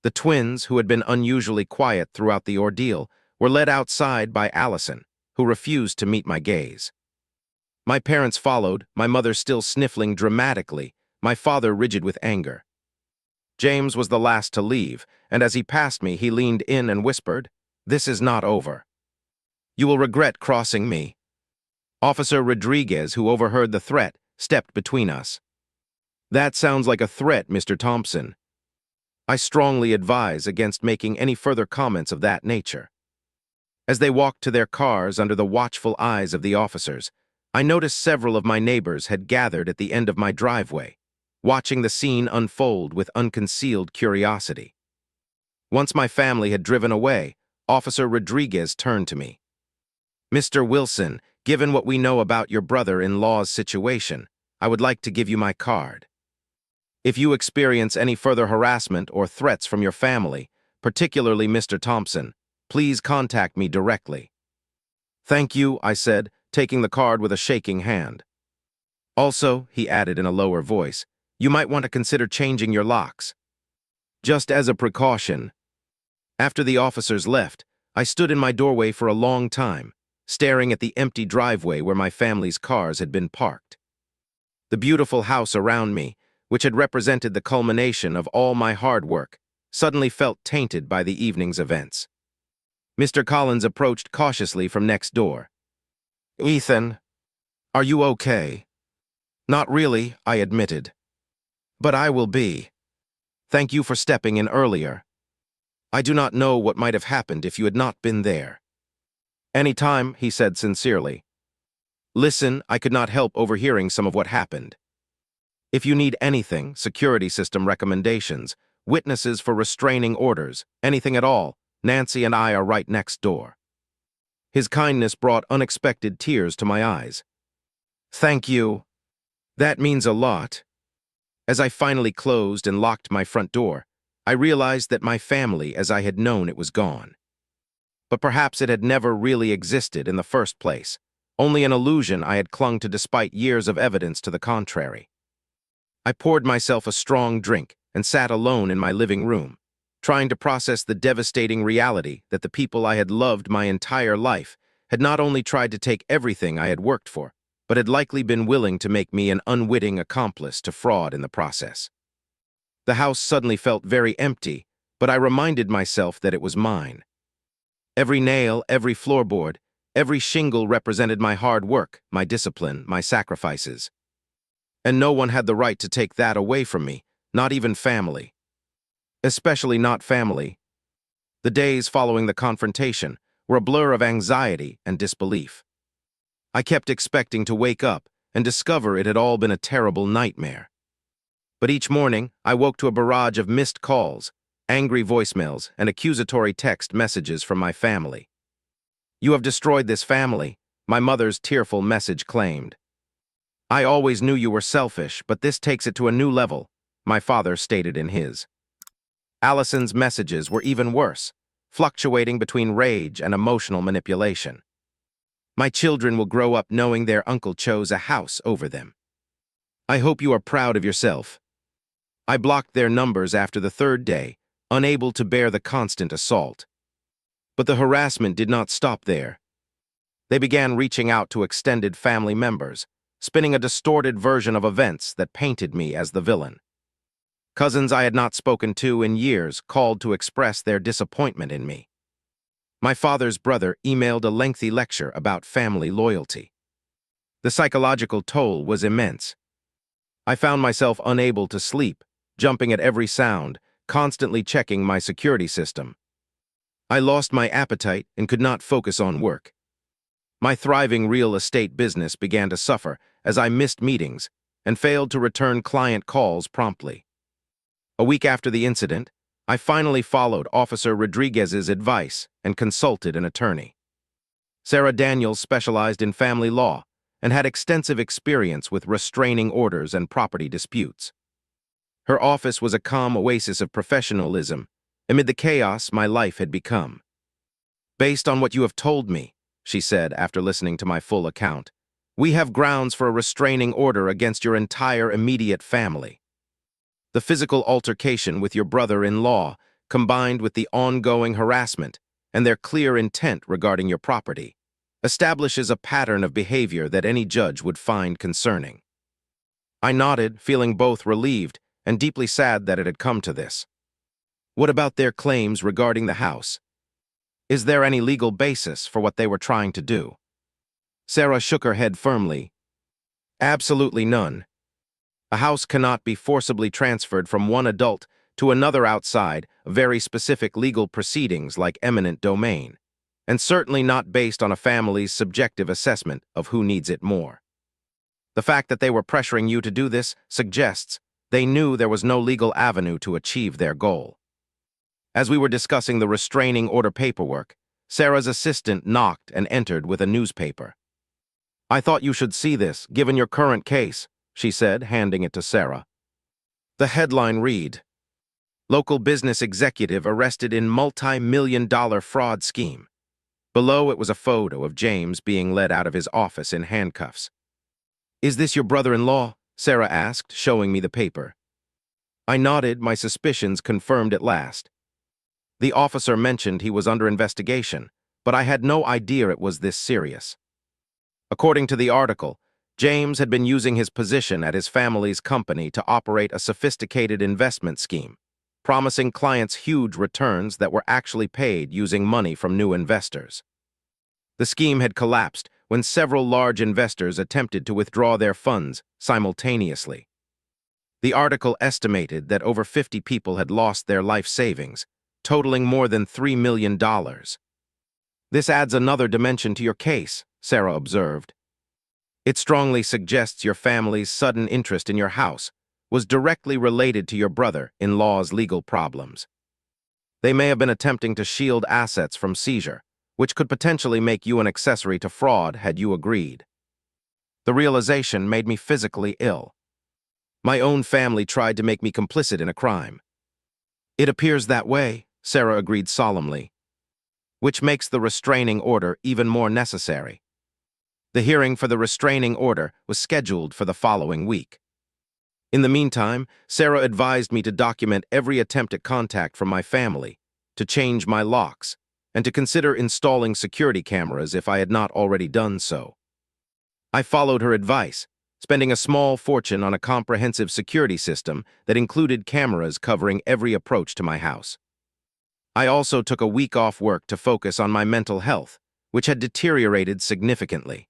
Speaker 1: The twins, who had been unusually quiet throughout the ordeal, were led outside by Allison, who refused to meet my gaze. My parents followed, my mother still sniffling dramatically, my father rigid with anger. James was the last to leave, and as he passed me, he leaned in and whispered, "This is not over. You will regret crossing me." Officer Rodriguez, who overheard the threat, stepped between us. "That sounds like a threat, Mr. Thompson. I strongly advise against making any further comments of that nature." As they walked to their cars under the watchful eyes of the officers, I noticed several of my neighbors had gathered at the end of my driveway, watching the scene unfold with unconcealed curiosity. Once my family had driven away, Officer Rodriguez turned to me. "Mr. Wilson, given what we know about your brother-in-law's situation, I would like to give you my card. If you experience any further harassment or threats from your family, particularly Mr. Thompson, please contact me directly." "Thank you," I said, taking the card with a shaking hand. "Also," he added in a lower voice, "you might want to consider changing your locks. Just as a precaution." After the officers left, I stood in my doorway for a long time, staring at the empty driveway where my family's cars had been parked. The beautiful house around me, which had represented the culmination of all my hard work, suddenly felt tainted by the evening's events. Mr. Collins approached cautiously from next door. "Ethan, are you okay?" "Not really," I admitted. "But I will be. Thank you for stepping in earlier. I do not know what might have happened if you had not been there." "Any time," he said sincerely. "Listen, I could not help overhearing some of what happened. If you need anything, security system recommendations, witnesses for restraining orders, anything at all, Nancy and I are right next door." His kindness brought unexpected tears to my eyes. "Thank you. That means a lot." As I finally closed and locked my front door, I realized that my family, as I had known it, was gone. But perhaps it had never really existed in the first place, only an illusion I had clung to despite years of evidence to the contrary. I poured myself a strong drink and sat alone in my living room, trying to process the devastating reality that the people I had loved my entire life had not only tried to take everything I had worked for, but had likely been willing to make me an unwitting accomplice to fraud in the process. The house suddenly felt very empty, but I reminded myself that it was mine. Every nail, every floorboard, every shingle represented my hard work, my discipline, my sacrifices. And no one had the right to take that away from me, not even family. Especially not family. The days following the confrontation were a blur of anxiety and disbelief. I kept expecting to wake up and discover it had all been a terrible nightmare. But each morning, I woke to a barrage of missed calls, angry voicemails, and accusatory text messages from my family. "You have destroyed this family," my mother's tearful message claimed. "I always knew you were selfish, but this takes it to a new level," my father stated in his. Allison's messages were even worse, fluctuating between rage and emotional manipulation. "My children will grow up knowing their uncle chose a house over them. I hope you are proud of yourself." I blocked their numbers after the third day, unable to bear the constant assault. But the harassment did not stop there. They began reaching out to extended family members, spinning a distorted version of events that painted me as the villain. Cousins I had not spoken to in years called to express their disappointment in me. My father's brother emailed a lengthy lecture about family loyalty. The psychological toll was immense. I found myself unable to sleep, jumping at every sound, constantly checking my security system. I lost my appetite and could not focus on work. My thriving real estate business began to suffer as I missed meetings and failed to return client calls promptly. A week after the incident, I finally followed Officer Rodriguez's advice and consulted an attorney. Sarah Daniels specialized in family law and had extensive experience with restraining orders and property disputes. Her office was a calm oasis of professionalism amid the chaos my life had become. "Based on what you have told me," she said after listening to my full account, "we have grounds for a restraining order against your entire immediate family. The physical altercation with your brother-in-law, combined with the ongoing harassment, and their clear intent regarding your property establishes a pattern of behavior that any judge would find concerning. I nodded, feeling both relieved and deeply sad that it had come to this. What about their claims regarding the house? Is there any legal basis for what they were trying to do? Sarah shook her head firmly. Absolutely none. A house cannot be forcibly transferred from one adult to another outside very specific legal proceedings like eminent domain, and certainly not based on a family's subjective assessment of who needs it more. The fact that they were pressuring you to do this suggests they knew there was no legal avenue to achieve their goal. As we were discussing the restraining order paperwork, Sarah's assistant knocked and entered with a newspaper. I thought you should see this, given your current case, she said, handing it to Sarah. The headline read, Local business executive arrested in multi-million-dollar fraud scheme. Below it was a photo of James being led out of his office in handcuffs. Is this your brother-in-law? Sarah asked, showing me the paper. I nodded, my suspicions confirmed at last. The officer mentioned he was under investigation, but I had no idea it was this serious. According to the article, James had been using his position at his family's company to operate a sophisticated investment scheme, promising clients huge returns that were actually paid using money from new investors. The scheme had collapsed when several large investors attempted to withdraw their funds simultaneously. The article estimated that over 50 people had lost their life savings, totaling more than $3 million. This adds another dimension to your case, Sarah observed. It strongly suggests your family's sudden interest in your house was directly related to your brother-in-law's legal problems. They may have been attempting to shield assets from seizure, which could potentially make you an accessory to fraud had you agreed. The realization made me physically ill. My own family tried to make me complicit in a crime. It appears that way, Sarah agreed solemnly, which makes the restraining order even more necessary. The hearing for the restraining order was scheduled for the following week. In the meantime, Sarah advised me to document every attempt at contact from my family, to change my locks, and to consider installing security cameras if I had not already done so. I followed her advice, spending a small fortune on a comprehensive security system that included cameras covering every approach to my house. I also took a week off work to focus on my mental health, which had deteriorated significantly.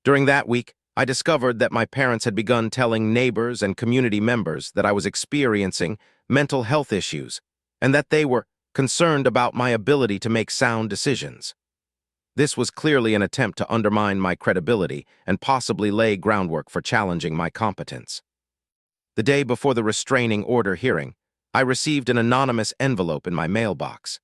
Speaker 1: During that week, I discovered that my parents had begun telling neighbors and community members that I was experiencing mental health issues and that they were concerned about my ability to make sound decisions. This was clearly an attempt to undermine my credibility and possibly lay groundwork for challenging my competence. The day before the restraining order hearing, I received an anonymous envelope in my mailbox.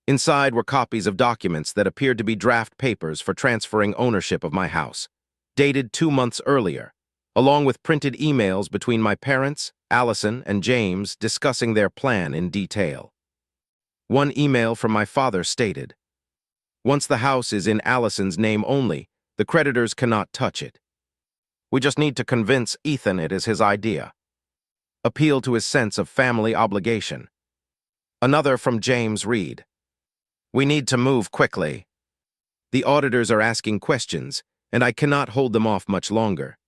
Speaker 1: Inside were copies of documents that appeared to be draft papers for transferring ownership of my house, dated 2 months earlier, along with printed emails between my parents, Allison, and James discussing their plan in detail. One email from my father stated, "Once the house is in Allison's name only, the creditors cannot touch it. We just need to convince Ethan it is his idea." Appeal to his sense of family obligation. Another from James read, "We need to move quickly. The auditors are asking questions, and I cannot hold them off much longer.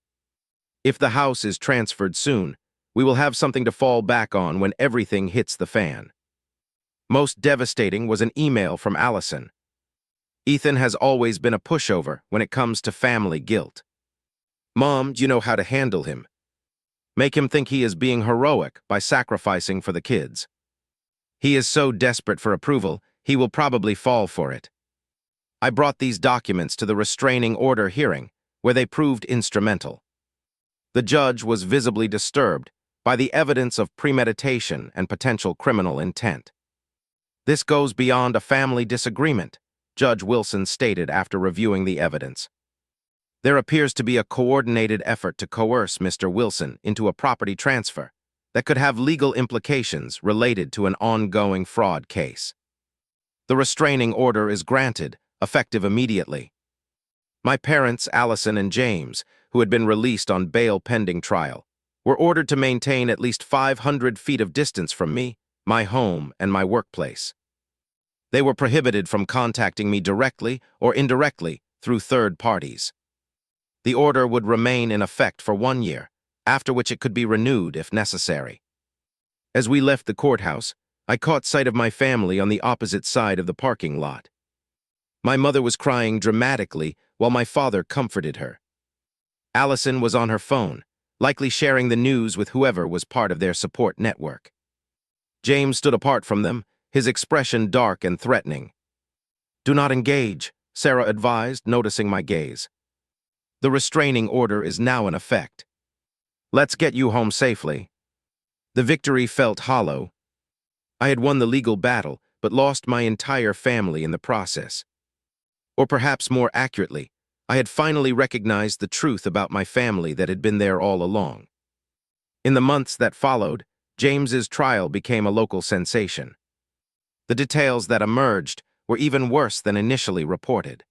Speaker 1: If the house is transferred soon, we will have something to fall back on when everything hits the fan." Most devastating was an email from Allison. "Ethan has always been a pushover when it comes to family guilt. Mom, you know how to handle him. Make him think he is being heroic by sacrificing for the kids. He is so desperate for approval, he will probably fall for it." I brought these documents to the restraining order hearing, where they proved instrumental. The judge was visibly disturbed by the evidence of premeditation and potential criminal intent. "This goes beyond a family disagreement," Judge Wilson stated after reviewing the evidence. "There appears to be a coordinated effort to coerce Mr. Wilson into a property transfer that could have legal implications related to an ongoing fraud case. The restraining order is granted, effective immediately." My parents, Allison and James, who had been released on bail pending trial, were ordered to maintain at least 500 feet of distance from me, my home, and my workplace. They were prohibited from contacting me directly or indirectly through third parties. The order would remain in effect for 1 year, after which it could be renewed if necessary. As we left the courthouse, I caught sight of my family on the opposite side of the parking lot. My mother was crying dramatically while my father comforted her. Allison was on her phone, likely sharing the news with whoever was part of their support network. James stood apart from them, his expression dark and threatening. "Do not engage," Sarah advised, noticing my gaze. "The restraining order is now in effect. Let's get you home safely." The victory felt hollow. I had won the legal battle, but lost my entire family in the process. Or perhaps more accurately, I had finally recognized the truth about my family that had been there all along. In the months that followed, James's trial became a local sensation. The details that emerged were even worse than initially reported.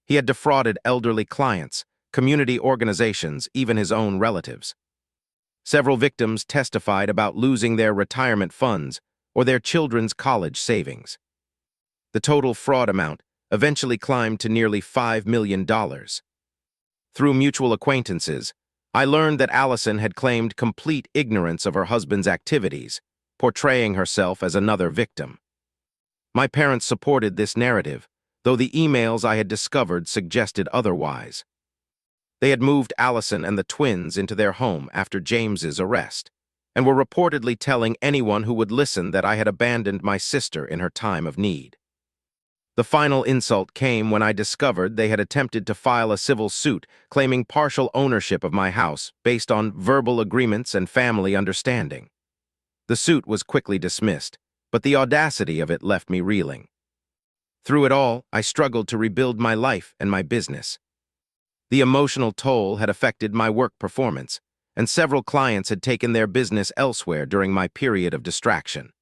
Speaker 1: He had defrauded elderly clients, community organizations, even his own relatives. Several victims testified about losing their retirement funds or their children's college savings. The total fraud amount eventually climbed to nearly $5 million. Through mutual acquaintances, I learned that Allison had claimed complete ignorance of her husband's activities, portraying herself as another victim. My parents supported this narrative, though the emails I had discovered suggested otherwise. They had moved Allison and the twins into their home after James's arrest, and were reportedly telling anyone who would listen that I had abandoned my sister in her time of need. The final insult came when I discovered they had attempted to file a civil suit claiming partial ownership of my house based on verbal agreements and family understanding. The suit was quickly dismissed, but the audacity of it left me reeling. Through it all, I struggled to rebuild my life and my business. The emotional toll had affected my work performance, and several clients had taken their business elsewhere during my period of distraction.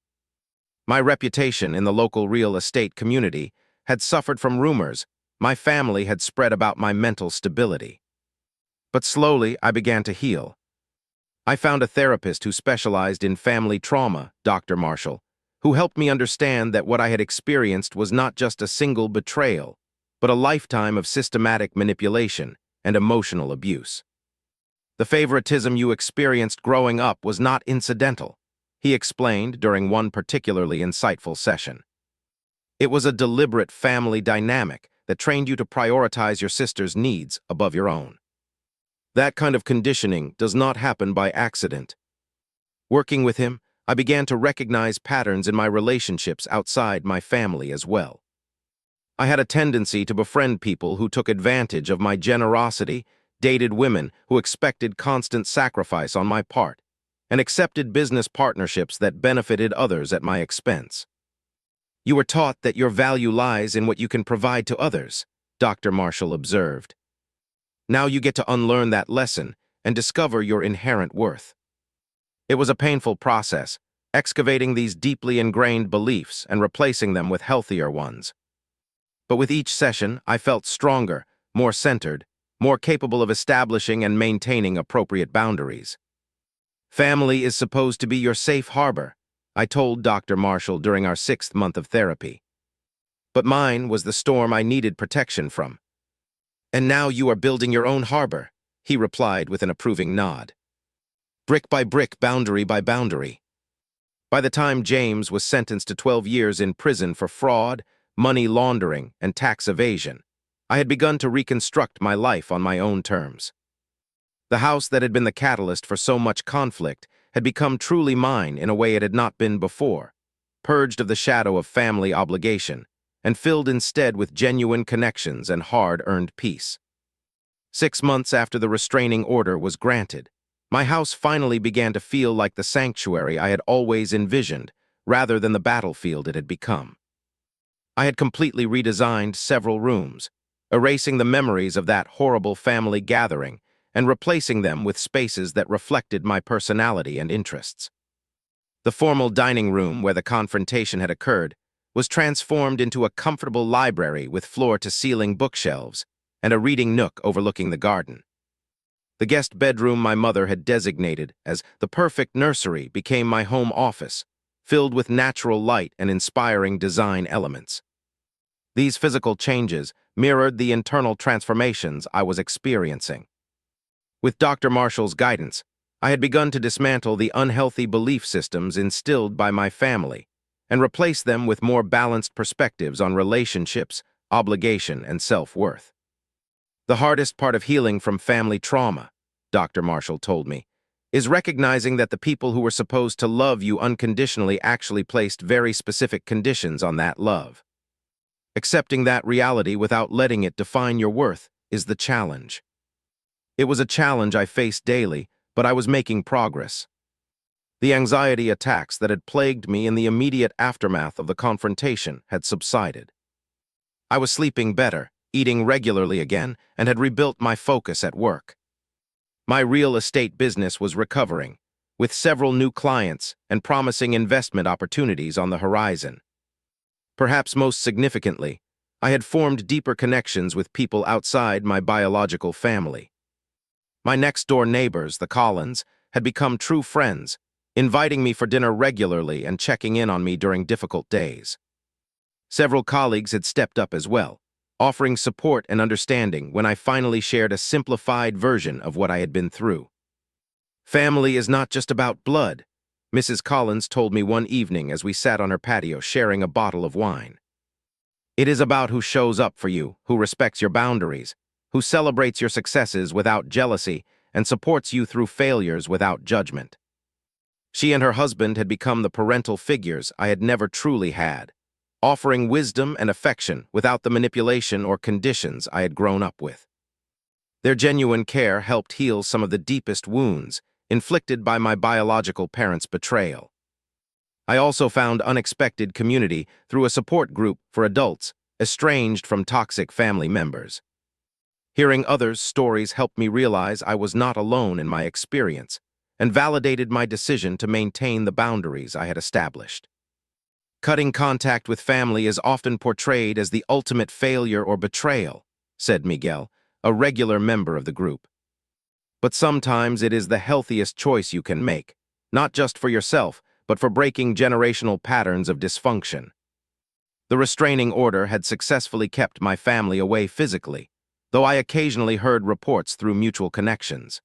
Speaker 1: My reputation in the local real estate community had suffered from rumors my family had spread about my mental stability. But slowly, I began to heal. I found a therapist who specialized in family trauma, Dr. Marshall, who helped me understand that what I had experienced was not just a single betrayal, but a lifetime of systematic manipulation and emotional abuse. "The favoritism you experienced growing up was not incidental," he explained during one particularly insightful session. "It was a deliberate family dynamic that trained you to prioritize your sister's needs above your own. That kind of conditioning does not happen by accident." Working with him, I began to recognize patterns in my relationships outside my family as well. I had a tendency to befriend people who took advantage of my generosity, dated women who expected constant sacrifice on my part, and accepted business partnerships that benefited others at my expense. "You were taught that your value lies in what you can provide to others," Dr. Marshall observed. "Now you get to unlearn that lesson and discover your inherent worth." It was a painful process, excavating these deeply ingrained beliefs and replacing them with healthier ones. But with each session, I felt stronger, more centered, more capable of establishing and maintaining appropriate boundaries. "Family is supposed to be your safe harbor," I told Dr. Marshall during our 6th month of therapy. "But mine was the storm I needed protection from." "And now you are building your own harbor," he replied with an approving nod. "Brick by brick, boundary by boundary." By the time James was sentenced to 12 years in prison for fraud, money laundering, and tax evasion, I had begun to reconstruct my life on my own terms. The house that had been the catalyst for so much conflict had become truly mine in a way it had not been before, purged of the shadow of family obligation, and filled instead with genuine connections and hard-earned peace. 6 months after the restraining order was granted, my house finally began to feel like the sanctuary I had always envisioned, rather than the battlefield it had become. I had completely redesigned several rooms, erasing the memories of that horrible family gathering and replacing them with spaces that reflected my personality and interests. The formal dining room where the confrontation had occurred was transformed into a comfortable library with floor-to-ceiling bookshelves and a reading nook overlooking the garden. The guest bedroom my mother had designated as the perfect nursery became my home office, filled with natural light and inspiring design elements. These physical changes mirrored the internal transformations I was experiencing. With Dr. Marshall's guidance, I had begun to dismantle the unhealthy belief systems instilled by my family and replace them with more balanced perspectives on relationships, obligation, and self-worth. The hardest part of healing from family trauma, Dr. Marshall told me, is recognizing that the people who were supposed to love you unconditionally actually placed very specific conditions on that love. Accepting that reality without letting it define your worth is the challenge. It was a challenge I faced daily, but I was making progress. The anxiety attacks that had plagued me in the immediate aftermath of the confrontation had subsided. I was sleeping better, eating regularly again, and had rebuilt my focus at work. My real estate business was recovering, with several new clients and promising investment opportunities on the horizon. Perhaps most significantly, I had formed deeper connections with people outside my biological family. My next-door neighbors, the Collins, had become true friends, inviting me for dinner regularly and checking in on me during difficult days. Several colleagues had stepped up as well, offering support and understanding when I finally shared a simplified version of what I had been through. Family is not just about blood, Mrs. Collins told me one evening as we sat on her patio sharing a bottle of wine. It is about who shows up for you, who respects your boundaries, who celebrates your successes without jealousy and supports you through failures without judgment. She and her husband had become the parental figures I had never truly had, offering wisdom and affection without the manipulation or conditions I had grown up with. Their genuine care helped heal some of the deepest wounds inflicted by my biological parents' betrayal. I also found unexpected community through a support group for adults estranged from toxic family members. Hearing others' stories helped me realize I was not alone in my experience and validated my decision to maintain the boundaries I had established. Cutting contact with family is often portrayed as the ultimate failure or betrayal, said Miguel, a regular member of the group. But sometimes it is the healthiest choice you can make, not just for yourself, but for breaking generational patterns of dysfunction. The restraining order had successfully kept my family away physically, though I occasionally heard reports through mutual connections.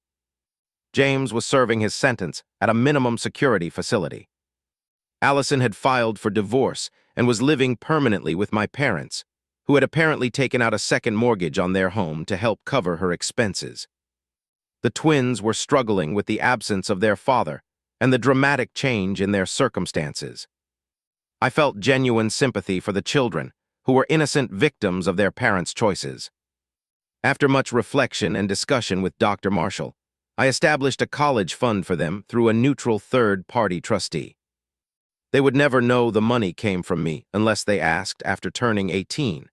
Speaker 1: James was serving his sentence at a minimum security facility. Allison had filed for divorce and was living permanently with my parents, who had apparently taken out a second mortgage on their home to help cover her expenses. The twins were struggling with the absence of their father and the dramatic change in their circumstances. I felt genuine sympathy for the children, who were innocent victims of their parents' choices. After much reflection and discussion with Dr. Marshall, I established a college fund for them through a neutral third-party trustee. They would never know the money came from me unless they asked after turning 18,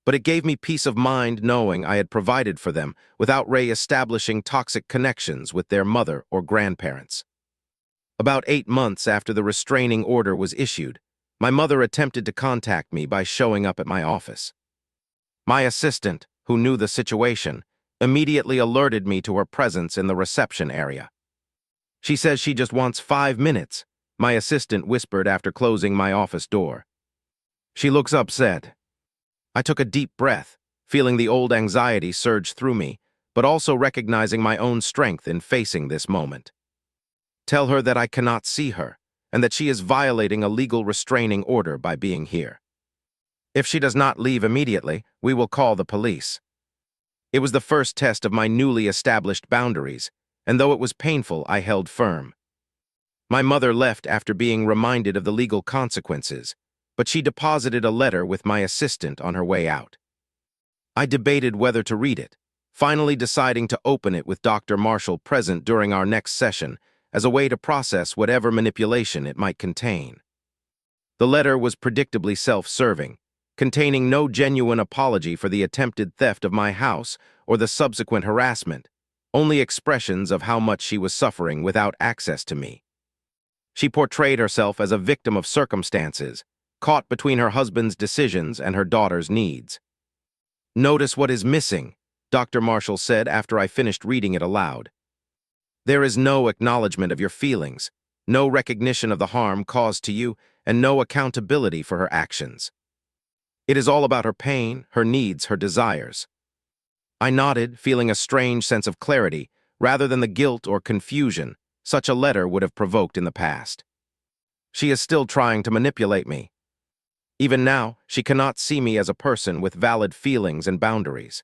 Speaker 1: but it gave me peace of mind knowing I had provided for them without re-establishing toxic connections with their mother or grandparents. About 8 months after the restraining order was issued, my mother attempted to contact me by showing up at my office. My assistant, who knew the situation, immediately alerted me to her presence in the reception area. "She says she just wants 5 minutes," my assistant whispered after closing my office door. "She looks upset." I took a deep breath, feeling the old anxiety surge through me, but also recognizing my own strength in facing this moment. "Tell her that I cannot see her, and that she is violating a legal restraining order by being here. If she does not leave immediately, we will call the police." It was the first test of my newly established boundaries, and though it was painful, I held firm. My mother left after being reminded of the legal consequences, but she deposited a letter with my assistant on her way out. I debated whether to read it, finally deciding to open it with Dr. Marshall present during our next session as a way to process whatever manipulation it might contain. The letter was predictably self-serving, containing no genuine apology for the attempted theft of my house or the subsequent harassment, only expressions of how much she was suffering without access to me. She portrayed herself as a victim of circumstances, caught between her husband's decisions and her daughter's needs. "Notice what is missing," Dr. Marshall said after I finished reading it aloud. "There is no acknowledgement of your feelings, no recognition of the harm caused to you, and no accountability for her actions. It is all about her pain, her needs, her desires. I nodded, feeling a strange sense of clarity, rather than the guilt or confusion such a letter would have provoked in the past. She is still trying to manipulate me. Even now, she cannot see me as a person with valid feelings and boundaries.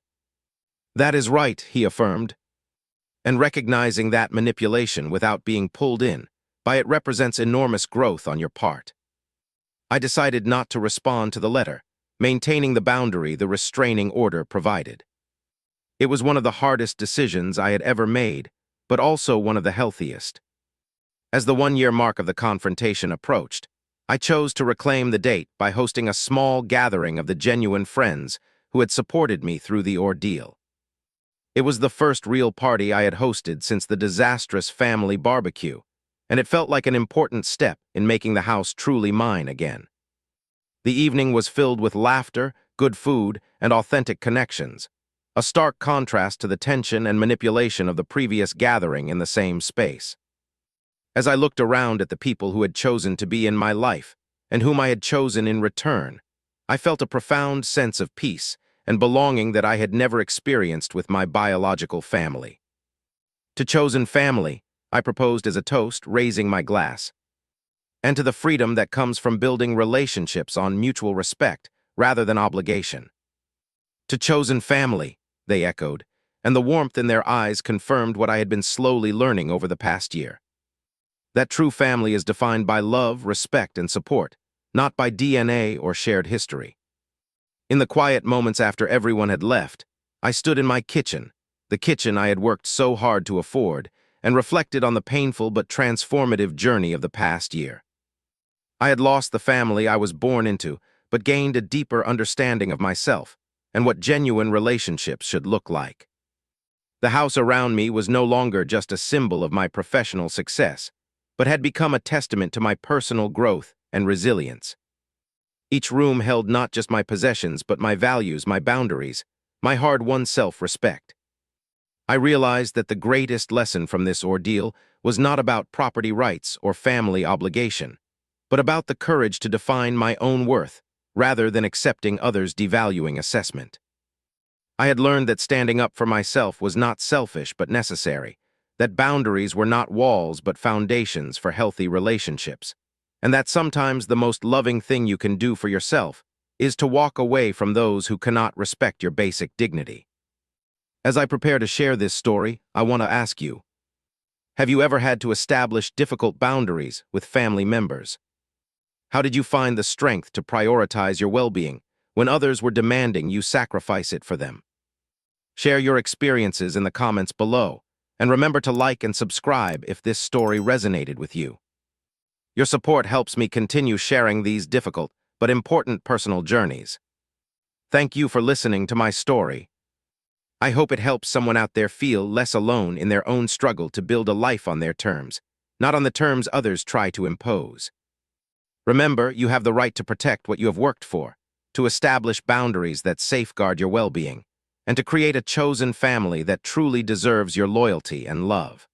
Speaker 1: That is right, he affirmed. And recognizing that manipulation without being pulled in by it represents enormous growth on your part. I decided not to respond to the letter, maintaining the boundary the restraining order provided. It was one of the hardest decisions I had ever made, but also one of the healthiest. As the one-year mark of the confrontation approached, I chose to reclaim the date by hosting a small gathering of the genuine friends who had supported me through the ordeal. It was the first real party I had hosted since the disastrous family barbecue, and it felt like an important step in making the house truly mine again. The evening was filled with laughter, good food, and authentic connections, a stark contrast to the tension and manipulation of the previous gathering in the same space. As I looked around at the people who had chosen to be in my life, and whom I had chosen in return, I felt a profound sense of peace and belonging that I had never experienced with my biological family. To chosen family, I proposed as a toast, raising my glass, and to the freedom that comes from building relationships on mutual respect rather than obligation. To chosen family, they echoed, and the warmth in their eyes confirmed what I had been slowly learning over the past year. That true family is defined by love, respect, and support, not by DNA or shared history. In the quiet moments after everyone had left, I stood in my kitchen, the kitchen I had worked so hard to afford, and reflected on the painful but transformative journey of the past year. I had lost the family I was born into, but gained a deeper understanding of myself and what genuine relationships should look like. The house around me was no longer just a symbol of my professional success, but had become a testament to my personal growth and resilience. Each room held not just my possessions, but my values, my boundaries, my hard-won self-respect. I realized that the greatest lesson from this ordeal was not about property rights or family obligation, but about the courage to define my own worth, rather than accepting others' devaluing assessment. I had learned that standing up for myself was not selfish but necessary, that boundaries were not walls but foundations for healthy relationships, and that sometimes the most loving thing you can do for yourself is to walk away from those who cannot respect your basic dignity. As I prepare to share this story, I want to ask you, have you ever had to establish difficult boundaries with family members? How did you find the strength to prioritize your well-being when others were demanding you sacrifice it for them? Share your experiences in the comments below, and remember to like and subscribe if this story resonated with you. Your support helps me continue sharing these difficult but important personal journeys. Thank you for listening to my story. I hope it helps someone out there feel less alone in their own struggle to build a life on their terms, not on the terms others try to impose. Remember, you have the right to protect what you have worked for, to establish boundaries that safeguard your well-being, and to create a chosen family that truly deserves your loyalty and love.